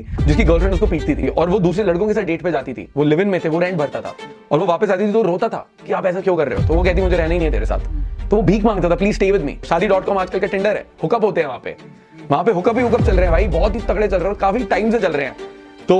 जिसकी गर्लफ्रेंड उसको पीटती थी और वो दूसरे लड़कों के साथ डेट पे जाती थी, वो लिव इन में थे, वो रेंट भरता था और वो वापस आती थी तो रोता था कि आप ऐसा क्यों कर रहे हो, तो वो कहती मुझे रहना ही नहीं है तेरे साथ, तो वो भीख मांगता था, प्लीज स्टे विद मी। शादी.com आजकल का टिंडर है, हुकअप होते हैं वहां पे हुकअप ही हुकअप चल रहे हैं भाई, बहुत ही तगड़े चल रहे हैं, काफी टाइम से चल रहे हैं। तो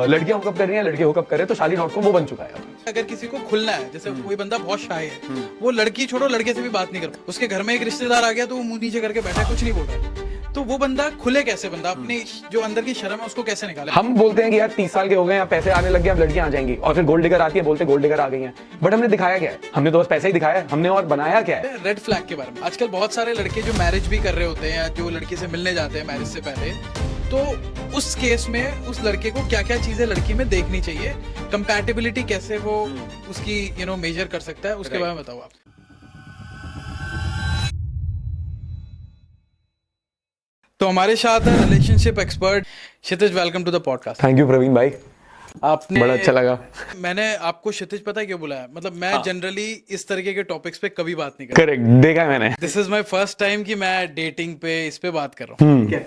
लड़कियां हुकअप कर रही हैं, लड़के हुकअप कर रहे हैं, तो शादी.com वो बन चुका है। अगर किसी को खुलना है, जैसे कोई बंदा बहुत शाय है, वो लड़की छोड़ो लड़के से भी बात नहीं करता, उसके घर में एक रिश्तेदार आ गया तो वो मुंह नीचे करके बैठा है, कुछ नहीं बोल रहा, तो वो बंदा खुले कैसे, बंदा अपनी जो अंदर की शर्म है उसको कैसे निकाले? हम बोलते हैं कि यार 30 साल के हो गए हैं, पैसे आने लग गए, अब लड़कियां आ जाएंगी, और फिर गोल्ड डिगर आती है, बोलते गोल्ड डिगर आ गई हैं, बट हमने दिखाया क्या है? हमने तो बस पैसा ही दिखाया है, हमने और बनाया क्या है? रेड फ्लैग के बारे में आजकल बहुत सारे लड़के जो मैरिज भी कर रहे होते हैं या जो लड़की से मिलने जाते हैं मैरिज से पहले, तो उस केस में उस लड़के को क्या क्या चीजें लड़की में देखनी चाहिए, कंपैटिबिलिटी कैसे वो उसकी मेजर कर सकता है, उसके बारे में बताओ आप। तो हमारे साथ है relationship expert Kshitij, welcome to the podcast. Thank you Praveen भाई, आपने बड़ा अच्छा लगा। मैंने आपको क्षितिज पता है क्यों बुलाया, मतलब मैं जनरली इस तरीके के टॉपिक्स पे कभी बात नहीं करता। करेक्ट, देखा है मैंने। This is my first time कि मैं डेटिंग पे इस पे बात कर रहा हूँ। ठीक है,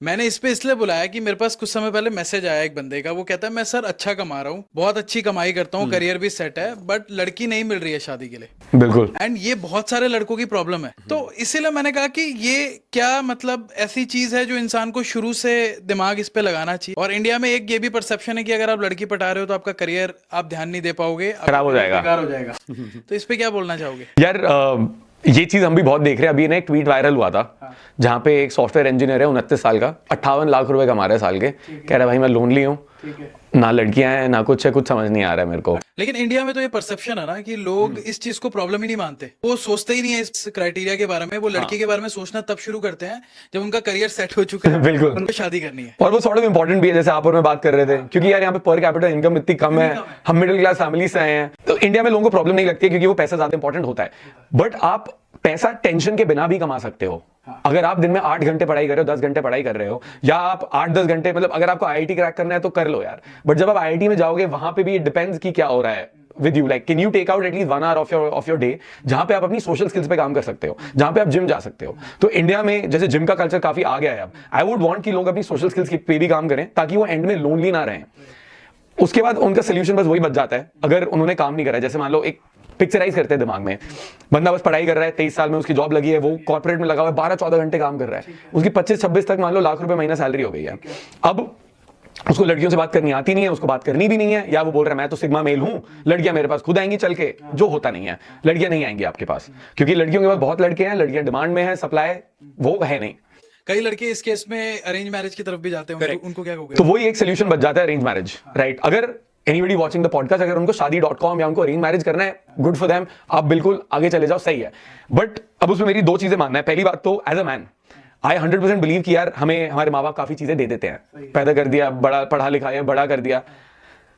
मैंने इस पे इसलिए बुलाया कि मेरे पास कुछ समय पहले मैसेज आया एक बंदे का, वो कहता है मैं सर अच्छा कमा रहा हूँ, बहुत अच्छी कमाई करता हूँ, करियर भी सेट है, बट लड़की नहीं मिल रही है शादी के लिए। बिल्कुल। एंड ये बहुत सारे लड़कों की प्रॉब्लम है, तो इसीलिए मैंने कहा कि ये क्या मतलब ऐसी चीज है जो इंसान को शुरू से दिमाग इस पे लगाना चाहिए। और इंडिया में एक ये भी परसेप्शन है कि अगर आप लड़की पटा रहे हो तो आपका करियर आप ध्यान नहीं दे पाओगे, खराब हो जाएगा, बेकार हो जाएगा। तो इस पे क्या बोलना चाहोगे? यार ये चीज हम भी बहुत देख रहे हैं। अभी ना एक ट्वीट वायरल हुआ था जहां पे एक सॉफ्टवेयर इंजीनियर है, 29 साल का, 58 लाख रुपए कमा रहे साल के, कह रहा है भाई मैं लोनली हूँ, ना लड़कियां हैं ना कुछ है, कुछ समझ नहीं आ रहा है मेरे को। लेकिन इंडिया में तो ये परसेप्शन है ना कि लोग इस चीज को प्रॉब्लम ही नहीं मानते, वो सोचते ही नहीं है इस क्राइटेरिया के बारे में, वो लड़की के बारे में सोचना तब शुरू करते हैं जब उनका करियर सेट हो चुका है, बिल्कुल, उनको शादी करनी है। और वो सॉर्ट ऑफ इंपॉर्टेंट भी है, जैसे आप और मैं बात कर रहे थे, क्योंकि यार यहाँ पे पर कैपिटल इनकम इतनी कम है, हम मिडिल क्लास फैमिली से आए हैं, तो इंडिया में लोगों को प्रॉब्लम नहीं लगती है क्योंकि वो पैसा ज्यादा इंपॉर्टेंट होता है। बट आप पैसा टेंशन के बिना भी कमा सकते हो। अगर आप दिन में 8 घंटे पढ़ाई कर रहे हो, 10 घंटे पढ़ाई कर रहे हो, या आप 8-10 घंटे, मतलब अगर आपको आईआईटी क्रैक करना है तो कर लो यार, बट जब आप आईआईटी में जाओगे वहां पे भी डिपेंड्स कि क्या हो रहा है with you, like can you take out at least 1 hour of your day जहां पे आप अपनी सोशल स्किल्स पे काम कर सकते हो, जहां पे आप जिम जा सकते हो। तो इंडिया में जैसे जिम का कल्चर काफी आ गया है अब, आई वुड वांट कि लोग अपनी सोशल स्किल्स पे भी काम करें ताकि वो एंड में लोनली ना रहें। उसके बाद उनका सोल्यूशन बस वही बच जाता है अगर उन्होंने काम नहीं करा। जैसे मान लो एक पिक्चराइज करते हैं दिमाग में, बंदा बस पढ़ाई कर रहा है, 23 साल में उसकी जॉब लगी है, वो कॉर्पोरेट में लगा हुआ है, 12-14 घंटे काम कर रहा है, उसकी 25-26 तक मान लो लाख रुपए महीना सैलरी हो गई है। अब उसको लड़कियों से बात करनी आती नहीं है, उसको बात करनी भी नहीं है, या वो बोल रहा है मैं तो सिग्मा मेल हूं, लड़कियां मेरे पास खुद आएंगी चल के, जो होता नहीं है, लड़कियां नहीं आएंगी आपके पास, क्योंकि लड़कियों के पास बहुत लड़के हैं, लड़कियां डिमांड में है, सप्लाई वो है नहीं। कई लड़के इस केस में अरेंज मैरिज की तरफ भी जाते हैं, उनको क्या कहोगे? तो वही एक सोल्यूशन बच जाता है, अरेंज मैरिज, राइट। अगर एनीबडी वाचिंग द पॉडकास्ट, अगर उनको शादी.com या उनको अरेंज मैरिज करना है, गुड फॉर देम, आप बिल्कुल आगे चले जाओ, सही है। बट अब उसमें मेरी 2 चीजें मानना है। पहली बात तो as a man I 100% believe कि यार हमें हमारे माँ बाप काफी चीजें दे देते हैं, पैदा कर दिया, बड़ा पढ़ा लिखा है, बड़ा कर दिया,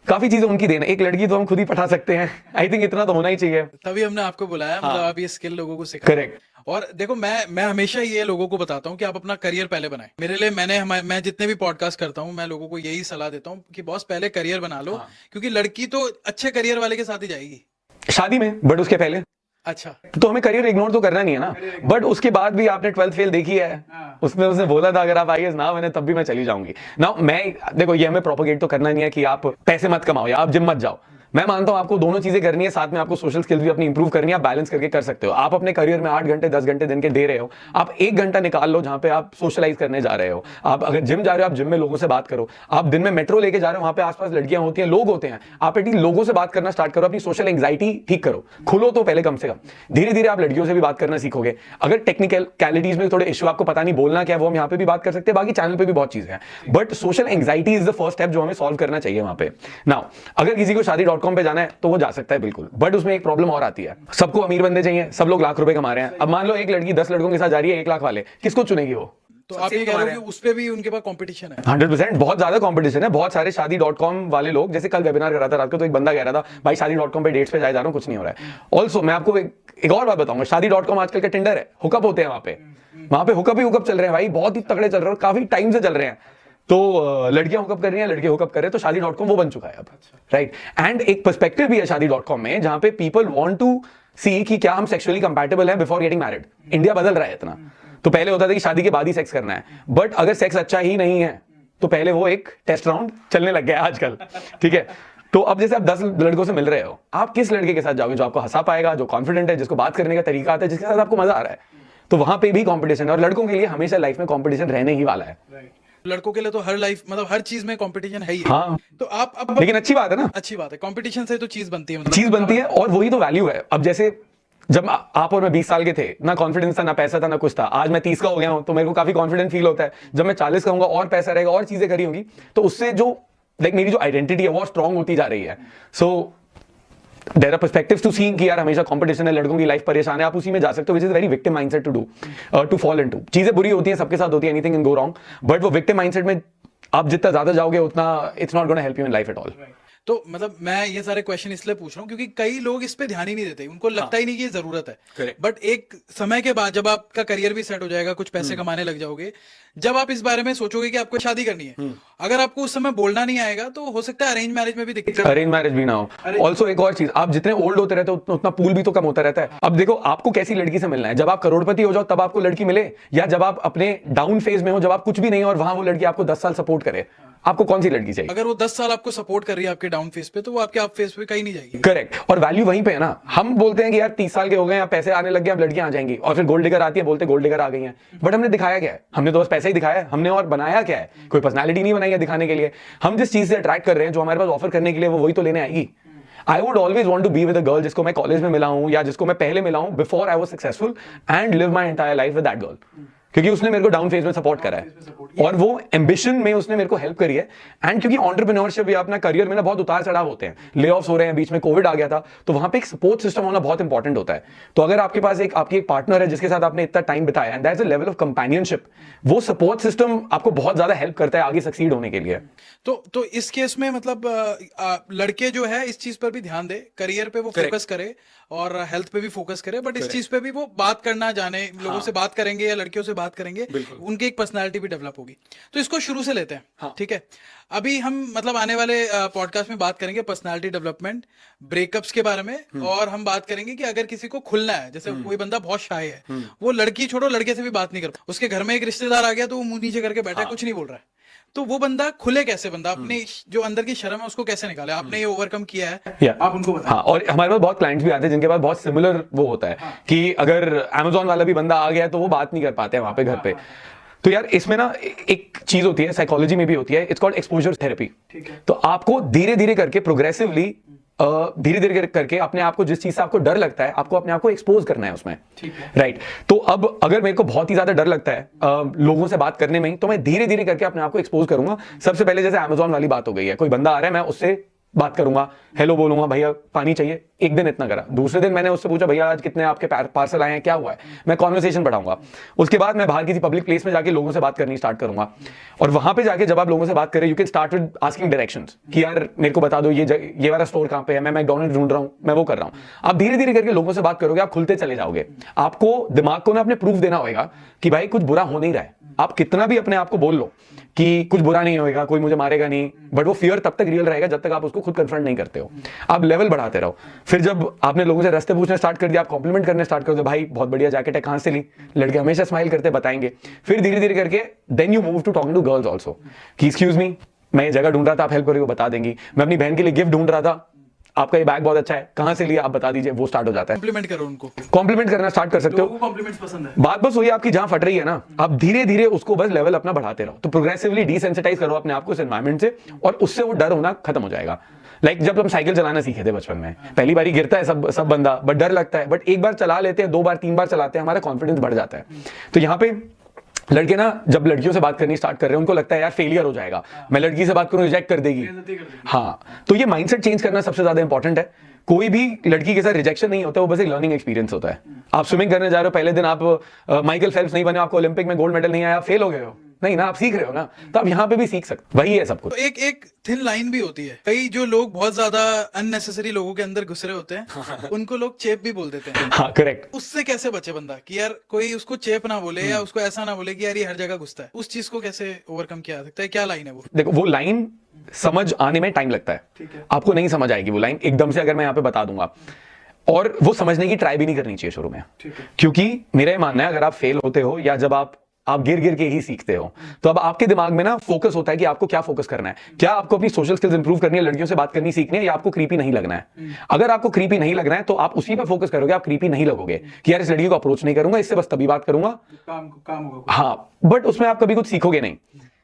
काफी चीजें उनकी देना। एक लड़की तो हम खुद ही पढ़ा सकते हैं, आई थिंक इतना तो होना ही चाहिए, तभी हमने आपको बुलाया। मतलब आप ये स्किल लोगों को सिखा। करेक्ट। और देखो मैं हमेशा ये लोगों को बताता हूँ कि आप अपना करियर पहले बनाएं। मेरे लिए मैं जितने भी पॉडकास्ट करता हूँ मैं लोगों को यही सलाह देता हूँ कि बॉस पहले करियर बना लो, क्योंकि लड़की तो अच्छे करियर वाले के साथ ही जाएगी शादी में, बट उसके पहले अच्छा तो हमें करियर इग्नोर तो करना नहीं है ना। बट उसके बाद भी आपने 12th फेल देखी है, उसमें उसने बोला था अगर आप आईएएस ना बने तब भी मैं चली जाऊंगी ना। मैं देखो ये हमें प्रोपोगेट तो करना नहीं है कि आप पैसे मत कमाओ या आप जिम मत जाओ। मैं मानता हूं आपको दोनों चीजें करनी है, साथ में आपको सोशल स्किल्स भी अपनी इंप्रूव करनी है, आप बैलेंस करके कर सकते हो। आप अपने करियर में 8 घंटे 10 घंटे दिन के दे रहे हो, आप 1 घंटा निकाल लो जहां पे आप सोशलाइज करने जा रहे हो। आप अगर जिम जा रहे हो, आप जिम में लोगों से बात करो। आप दिन में मेट्रो लेके जा रहे हो, वहां पे आसपास लड़कियां होती हैं, लोग होते हैं, आप एटलीस्ट लोगों से बात करना स्टार्ट करो, अपनी सोशल एंग्जाइटी ठीक करो, खुलो तो पहले कम से कम। धीरे धीरे आप लड़कियों से भी बात करना सीखोगे। अगर टेक्निकलिटीज में थोड़े इशू आपको पता नहीं बोलना क्या, वो हम यहाँ पे भी बात कर सकते हैं, बाकी चैनल पे भी बहुत चीजें हैं, but social anxiety is the first step जो हमें सॉल्व करना चाहिए वहां पे। नाउ अगर किसी को शादी.com पे जाना है तो वो जा सकता है बिल्कुल, बट उसमें एक प्रॉब्लम और आती है, सबको अमीर बंदे चाहिए, सब लोग लाख रुपए कमा रहे हैं। अब मान लो एक लड़की 10 लड़कों के साथ जा रही है 1 लाख वाले, किसको चुनेगी वो? तो आप ये कह रहे हो कि उस पे भी उनके पास कंपटीशन है? 100% बहुत ज्यादा कंपटीशन है। बहुत सारे शादी.com वाले लोग, जैसे कल वेबिनार कर रहा था रात को, तो एक बंदा कह रहा था भाई शादी.com पे डेट्स पे जा रहा हूं, कुछ नहीं हो रहा है। ऑल्सो मैं आपको एक और बात बताऊंगा, शादी.com आजकल का टिंडर है, हुकअप होते हैं वहां पे हुकअप ही हुकअप चल रहे हैं भाई, बहुत ही तगड़े चल रहे हैं, काफी टाइम से चल रहे हैं। तो लड़कियां हुकअप कर रही हैं, लड़के हुकअप कर रहे हैं, तो शादी.com वो बन चुका है अब, राइट। एंड एक पर्सपेक्टिव भी है शादी.com में जहां पे पीपल वांट टू सी कि क्या हम सेक्सुअली कंपैटिबल हैं बिफोर गेटिंग मैरिड। इंडिया बदल रहा है इतना। तो पहले होता था कि शादी के बाद ही सेक्स करना है, बट अगर सेक्स अच्छा ही नहीं है तो पहले वो एक टेस्ट राउंड चलने लग गया है आजकल, ठीक है। तो अब जैसे आप 10 लड़कों से मिल रहे हो, आप किस लड़के के साथ जाओगे जो आपको हंसा पाएगा, जो कॉन्फिडेंट है, जिसको बात करने का तरीका आता है, जिसके साथ आपको मजा आ रहा है। तो वहां पे भी कंपटीशन है, और लड़कों के लिए हमेशा लाइफ में कंपटीशन रहने ही वाला है। लड़कों के लिए तो हर लाइफ मतलब हर चीज में कंपटीशन है ही है। हाँ, तो आप अब लेकिन अच्छी बात है ना, अच्छी बात है, कंपटीशन से तो चीज बनती है, मतलब चीज बनती है, और वही तो वैल्यू है। अब जैसे जब आप और मैं 20 साल के थे, ना कॉन्फिडेंस था, ना पैसा था, ना कुछ था। आज मैं 30 का हो गया हूं, तो मेरे को काफी कॉन्फिडेंट फील होता है। जब मैं 40 का होऊंगा और पैसा रहेगा और चीजें करी होंगी, तो उससे जो मेरी जो आइडेंटिटी है वो स्ट्रांग होती जा रही है। So there are perspectives to seeing कि यार हमेशा कंपटीशन है, लड़कों की लाइफ परेशान है, आप उसी में जा सकते हो, which is very victim mindset to fall into. चीजें बुरी होती हैं, सबके साथ होती है, anything can go wrong, but वो विक्टिम माइंडसेट में आप जितना ज्यादा जाओगे उतना it's not gonna help you in life at all. तो मतलब मैं ये सारे क्वेश्चन इसलिए पूछ रहा हूँ क्योंकि कई लोग इस पे ध्यान ही नहीं देते, उनको लगता ही नहीं कि ये जरूरत है। Correct. बट एक समय के बाद जब आपका करियर भी सेट हो जाएगा, कुछ पैसे कमाने लग जाओगे, जब आप इस बारे में सोचोगे कि आपको शादी करनी है, अगर आपको उस समय बोलना नहीं आएगा तो हो सकता है अरेंज मैरिज में भी दिक्कत। अरेंज मैरिज भी ना हो। ऑल्सो एक और चीज, आप जितने ओल्ड होते रहते हो उतना पूल भी तो कम होता रहता है। अब देखो, आपको कैसी लड़की से मिलना है, जब आप करोड़पति हो जाओ तब आपको लड़की मिले, या जब आप अपने डाउन फेज में हो, जब आप कुछ भी नहीं हो और वहां वो लड़की आपको 10 साल सपोर्ट करे, आपको कौन सी लड़की चाहिए? अगर वो 10 साल आपको सपोर्ट कर रही है आपके डाउन फेज पे, तो वो आपके अप फेज पे कहीं नहीं जाएगी। करेक्ट, और वैल्यू वहीं पे है ना। हम बोलते हैं कि यार 30 साल के हो गए, अब पैसे आने लग गए, अब लड़कियां आ जाएंगी, और फिर गोल्ड डिगर आती है, बोलते गोल्ड डिगर आ गई हैं। बट हमने दिखाया क्या है? हमने तो बस पैसा ही दिखाया है, हमने और बनाया क्या है? कोई पर्सनैलिटी नहीं बनाई है दिखाने के लिए। हम जिस चीज से अट्रैक्ट कर रहे हैं, जो हमारे पास ऑफर करने के लिए, वो वही तो लेने आएगी। I would always want to be with a girl जिसको मैं कॉलेज में मिला हूं, या जिसको मैं पहले मिला हूं before I was successful, and live my entire life with that girl, क्योंकि उसने मेरे को डाउन फेज में सपोर्ट करा है, और वो एम्बिशन में उसने मेरे को हेल्प करी है। एंड क्योंकि एंटरप्रेन्योरशिप या अपना करियर में ना बहुत उतार चढ़ाव होते हैं, ले ऑफ्स हो रहे हैं, बीच में कोविड आ गया था, तो वहां पे एक सपोर्ट सिस्टम होना बहुत इंपॉर्टेंट होता है। तो अगर आपके पास आपकी एक पार्टनर है जिसके साथ आपने इतना टाइम बिताया, and that's a level of companionship, वो सपोर्ट सिस्टम आपको बहुत ज्यादा हेल्प करता है आगे सक्सीड होने के लिए। तो इस केस में मतलब लड़के जो है इस चीज पर भी ध्यान दे, करियर पे वो फोकस करे और हेल्थ पे भी फोकस करे, बट इस चीज पे भी वो बात करना जाने, लोगों से बात करेंगे या लड़कियों से बात करेंगे, उनकी एक पर्सनालिटी भी डेवलप होगी। तो इसको शुरू से लेते हैं, ठीक है। अभी हम मतलब आने वाले पॉडकास्ट में बात करेंगे पर्सनालिटी डेवलपमेंट, ब्रेकअप्स के बारे में, और हम बात करेंगे कि अगर किसी को खुलना है, जैसे कोई बंदा बहुत शाय है, वो लड़की छोड़ो लड़के से भी बात नहीं कर, उसके घर में एक रिश्तेदार आ गया तो वो मुंह नीचे करके बैठा है, कुछ नहीं बोल रहा है, तो वो बंदा खुले कैसे? बंदा अपने जो अंदर की शर्म है उसको कैसे निकाले? आपने ये ओवरकम किया है, आप उनको बताएं। हाँ, और हमारे पास बहुत क्लाइंट्स भी आते हैं जिनके पास बहुत सिमिलर वो होता है कि अगर अमेजोन वाला भी बंदा आ गया तो वो बात नहीं कर पाते हैं वहां पे घर पे। तो यार इसमें ना एक चीज होती है, साइकोलॉजी में भी होती है, इट्स कॉल्ड एक्सपोजर थेरेपी। तो आपको धीरे धीरे करके, प्रोग्रेसिवली धीरे धीरे करके अपने आप को, जिस चीज से आपको डर लगता है, आपको अपने आप को एक्सपोज करना है उसमें, राइट। तो अब अगर मेरे को बहुत ही ज्यादा डर लगता है लोगों से बात करने में ही, तो मैं धीरे धीरे करके अपने आप को एक्सपोज करूंगा। सबसे पहले जैसे अमेजोन वाली बात हो गई है, कोई बंदा आ रहा है, मैं उससे बात करूंगा, हेलो बोलूंगा, भैया पानी चाहिए, एक दिन इतना करा। दूसरे दिन मैंने उससे पूछा, भैया आज कितने आपके पार्सल आए हैं, क्या हुआ है, मैं कॉन्वर्सेशन बढ़ाऊंगा। उसके बाद मैं बाहर किसी पब्लिक प्लेस में जाके लोगों से बात करनी स्टार्ट करूंगा, और वहां पे जाके जब आप लोगों से बात करें, you can start with asking directions कि यार मेरे को बता दो ये वाला स्टोर कहां पे है, मैं मैकडॉनल्ड्स ढूंढ रहा हूं, मैं वो कर रहा हूं। आप धीरे धीरे करके लोगों से बात करोगे, आप खुलते चले जाओगे। आपको दिमाग को ना अपने प्रूफ देना होगा कि भाई कुछ बुरा हो नहीं रहा है। आप कितना भी अपने आप को बोल लो कि कुछ बुरा नहीं होएगा, कोई मुझे मारेगा नहीं, बट वो फियर तब तक रियल रहेगा जब तक आप उसको खुद कन्फ्रंट नहीं करते हो। आप लेवल बढ़ाते रहो। फिर जब आपने लोगों से रास्ते पूछना स्टार्ट कर दिया, आप कॉम्प्लीमेंट करने स्टार्ट कर दो, भाई बहुत बढ़िया जैकेट है, कहां से ली, लड़के हमेशा स्माइल करते बताएंगे। फिर धीरे धीरे करके then you move to talking to girls also कि एक्सक्यूज मी, मैं ये जगह ढूंढ रहा था, आप हेल्प करोगे, बता देंगी। मैं अपनी बहन के लिए गिफ्ट ढूंढ रहा था, आपका ये बैग बहुत अच्छा है, कहां से लिया आप बता दीजिए, वो स्टार्ट हो जाता है। कॉम्प्लीमेंट करो उनको, कॉम्प्लीमेंट करना स्टार्ट कर सकते हो। कॉम्प्लीमेंट्स पसंद है। बात बस वही आपकी जहां फट रही है ना, आप धीरे धीरे उसको बस लेवल अपना बढ़ाते रहो। तो प्रोग्रेसिवली डिसेंसिटाइज करो अपने आप को इस एनवायरमेंट से, और उससे वो डर होना खत्म हो जाएगा। लाइक जब हम साइकिल चलाना सीखे थे बचपन में, पहली बारी गिरता है सब बंदा, बट डर लगता है, बट एक बार चला लेते हैं, 2 बार 3 बार चलाते हैं, हमारा कॉन्फिडेंस बढ़ जाता है। तो यहाँ पे लड़के ना जब लड़कियों से बात करनी स्टार्ट कर रहे हैं, उनको लगता है यार फेलियर हो जाएगा, मैं लड़की से बात करूं रिजेक्ट कर देगी। हाँ, तो ये माइंडसेट चेंज करना सबसे ज्यादा इंपॉर्टेंट है। कोई भी लड़की के साथ रिजेक्शन नहीं होता, वो बस एक लर्निंग एक्सपीरियंस होता है। आप स्विमिंग करने जा रहे हो, पहले दिन आप माइकल फेल्प्स नहीं बने, आपको ओलंपिक में गोल्ड मेडल नहीं आया, फेल हो गए हो, नहीं ना, आप सीख रहे हो ना, तो आप यहाँ पे भी सीख सकते, वही है सब कुछ। तो एक थिन लाइन भी होती है, कई जो लोग बहुत ज्यादा अननेसेसरी लोगों के अंदर घुस रहे होते हैं उनको लोग चेप भी बोल देते हैं। हाँ करेक्ट। उससे कैसे बचे बंदा कि यार कोई उसको चेप ना बोले या उसको ऐसा ना बोले कि यार ये हर जगह घुसता है, उस चीज को कैसे ओवरकम किया जा सकता है? क्या लाइन है वो? देखो, वो लाइन समझ आने में टाइम लगता है, आपको नहीं समझ आएगी वो लाइन एकदम से, अगर मैं यहाँ पे बता दूंगा। और वो समझने की ट्राई भी नहीं करनी चाहिए शुरू में, क्योंकि मेरा ये मानना है अगर आप फेल होते हो या जब आप आप गिर गिर के ही सीखते हो। तो अब आपके दिमाग में ना फोकस होता है कि आपको क्या फोकस करना है, क्या आपको अपनी सोशल स्किल्स इंप्रूव करनी है, लड़कियों से बात करनी सीखनी है, या आपको क्रीपी नहीं लगना है। अगर आपको क्रीपी नहीं लगना है तो आप उसी पे फोकस करोगे, आप क्रीपी नहीं लगोगे कि यार इस लड़की को अप्रोच नहीं करूंगा, इससे बस तभी बात करूंगा, काम होगा। हाँ, बट उसमें आप कभी कुछ सीखोगे नहीं।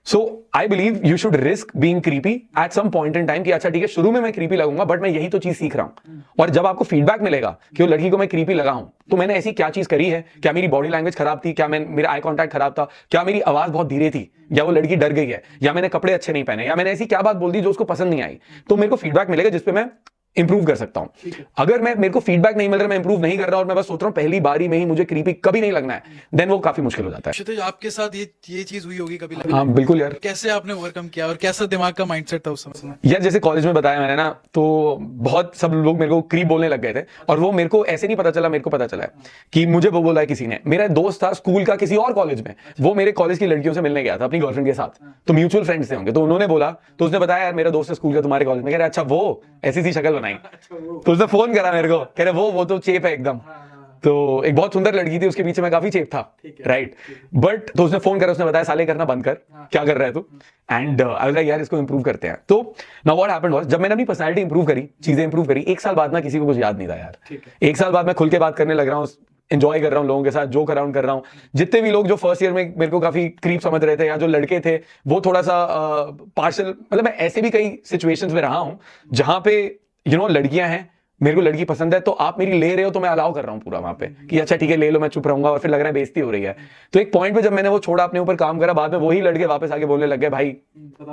So I believe you should risk being creepy at some point in time कि अच्छा ठीक है शुरू में मैं क्रीपी लगूंगा बट मैं यही तो चीज सीख रहा हूं। और जब आपको फीडबैक मिलेगा कि वो लड़की को मैं क्रीपी लगा हूं तो मैंने ऐसी क्या चीज करी है, क्या मेरी बॉडी लैंग्वेज खराब थी, क्या मेरा आई कांटेक्ट खराब था, क्या मेरी आवाज बहुत धीरे थी, या वो लड़की डर गई है, या मैंने कपड़े अच्छे नहीं पहने, या मैंने ऐसी क्या बात बोल दी जो उसको पसंद नहीं आई, तो मेरे को फीडबैक मिलेगा जिसपे मैं इंप्रूव कर सकता हूं। अगर मेरे को फीडबैक नहीं मिल रहा, मैं इंप्रूव नहीं कर रहा और मैं बस सोच रहा हूं पहली बारी में ही मुझे क्रीपी कभी नहीं लगना है, देन वो काफी मुश्किल हो जाता है। क्षितिज, आपके साथ ये चीज हुई होगी कभी? हाँ बिल्कुल यार। कैसे आपने ओवरकम किया और कैसा दिमाग का माइंडसेट था उस समय? यार जैसे कॉलेज में बताया मैंने ना, तो बहुत सब लोग मेरे को क्रीप बोलने लग गए थे, और वो मेरे को ऐसे नहीं पता चला, मेरे को पता चला है कि मुझे वो बोला है किसी ने। मेरा दोस्त था स्कूल का किसी और कॉलेज में, वो मेरे कॉलेज की लड़कियों से मिलने गया था अपनी गर्लफ्रेंड के साथ, तो म्यूचुअल फ्रेंड्स थे होंगे, तो उन्होंने बोला, तो उसने बताया यार मेरा दोस्त है स्कूल का तुम्हारे कॉलेज में, कह रहा अच्छा वो ऐसी सी शक्ल बनाई, तो उसने फोन करा मेरे को, कह रहे वो तो चेप है एकदम। तो एक बहुत सुंदर लड़की थी, उसके पीछे मैं काफी चेप था, राइट, बट तो उसने फोन करा, उसने बताया साले करना बंद कर, क्या कर रहा है तू, एंड आई वाज लाइक यार इसको इंप्रूव करते हैं। तो नाउ व्हाट हैपेंड वाज, जब मैंने अपनी पर्सनालिटी इंप्रूव करी, चीजें इंप्रूव करी, एक साल बाद ना किसी को कुछ याद नहीं था यार। एक साल बाद मैं खुल के बात करने लग रहा हूँ, एंजॉय कर रहा हूँ लोगों के साथ, जोक अराउंड कर रहा हूँ। जितने भी लोग जो फर्स्ट ईयर में मेरे को काफी क्रीप समझ रहे थे, या जो लड़के थे वो थोड़ा सा पार्शल, मतलब मैं ऐसे भी कई सिचुएशंस में रहा हूँ जहां पे लड़कियां हैं, मेरे को लड़की पसंद है, तो आप मेरी ले रहे हो तो मैं अलाउ कर रहा हूं पूरा वहां पे कि अच्छा ठीक है ले लो, मैं चुप रहूंगा, और फिर लग रहा है बेइज्जती हो रही है। तो एक पॉइंट पे जब मैंने वो छोड़ा, अपने ऊपर काम करा, बाद में वही लड़के वापस आके बोलने लग गए भाई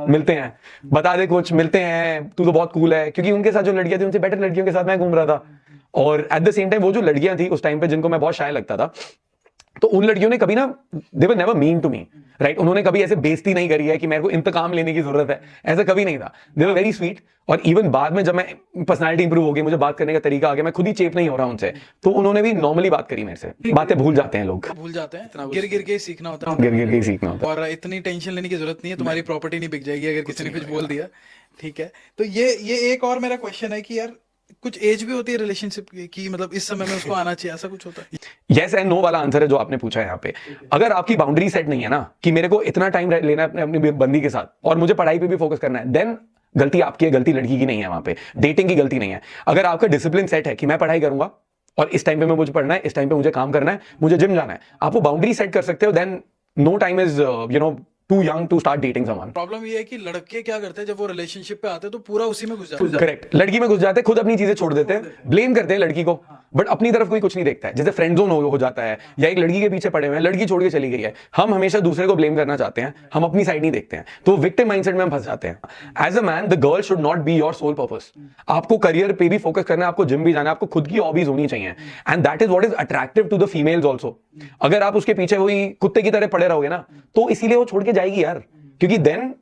मिलते हैं, बता दे कुछ, मिलते हैं, तू तो बहुत कूल है, क्योंकि उनके साथ जो लड़कियां थी उनसे बेटर लड़कियों के साथ मैं घूम रहा था। और एट द सेम टाइम वो जो लड़कियां थी उस टाइम पे जिनको मैं बहुत शाय लगता था, तो उन लड़कियों ने कभी ना, they were never mean to me, right, उन्होंने कभी ऐसे बेइज्जती नहीं करी है कि मेरे को इंतकाम लेने की जरूरत है, ऐसा कभी नहीं था। दे वर वेरी स्वीट। और इवन बाद में जब मैं पर्सनालिटी इंप्रूव हो गई, मुझे बात करने का तरीका आ गया, मैं खुद ही चेप नहीं हो रहा उनसे, तो उन्होंने भी नॉर्मली बात करी मेरे से। बातें भूल जाते हैं लोग, भूल जाते हैं, गिर गिर के ही सीखना होता है, गिर गिर के ही सीखना होता है। और इतनी टेंशन लेने की जरूरत नहीं है, तुम्हारी प्रॉपर्टी नहीं बिक जाएगी अगर किसी ने कुछ बोल दिया, ठीक है। तो ये एक और मेरा क्वेश्चन है कि यार कुछ एज भी होती है रिलेशनशिप की, मतलब इस समय में उसको आना चाहिए, ऐसा कुछ होता है? यस एंड नो वाला आंसर है जो आपने पूछा है यहाँ पे। अगर आपकी बाउंड्री सेट नहीं है ना कि मेरे को इतना टाइम लेना है अपनी बंदी के साथ और मुझे पढ़ाई पे भी फोकस करना है, देन गलती आपकी है, गलती लड़की की नहीं है, वहां पे डेटिंग की गलती नहीं है। अगर आपका डिसिप्लिन सेट है कि मैं पढ़ाई करूंगा और इस टाइम पे मुझे पढ़ना है, इस टाइम पे मुझे काम करना है, मुझे जिम जाना है, आप वो बाउंड्री सेट कर सकते हो, then no time is too young to start dating someone. Problem ये है कि लड़के क्या करते हैं जब वो रिलेशनशिप पे आते हैं तो पूरा उसी में घुस जाते हैं। करेक्ट, लड़की में घुस जाते हैं, खुद अपनी चीजें छोड़ देते हैं, ब्लेम करते हैं लड़की को, बट अपनी तरफ कोई कुछ नहीं देखता है। जैसे फ्रेंड जोन हो जाता है, या एक लड़की के पीछे पड़े हुए हैं, लड़की छोड़ के चली गई है, हम हमेशा दूसरे को ब्लेम करना चाहते हैं, हम अपनी साइड नहीं देखते हैं, तो विक्टिम माइंडसेट में हम फंस जाते हैं। As a man the girl should not be your sole purpose. आपको करियर पे भी फोकस करना है, आपको जिम भी जाना है, आपको खुद की हॉबीज होनी चाहिए, and that is what is attractive to the females also. अगर आप उसके पीछे वही कुत्ते की तरह पड़े रहोगे ना, तो इसीलिए वो छोड़ के जाएगी यार, क्योंकि देन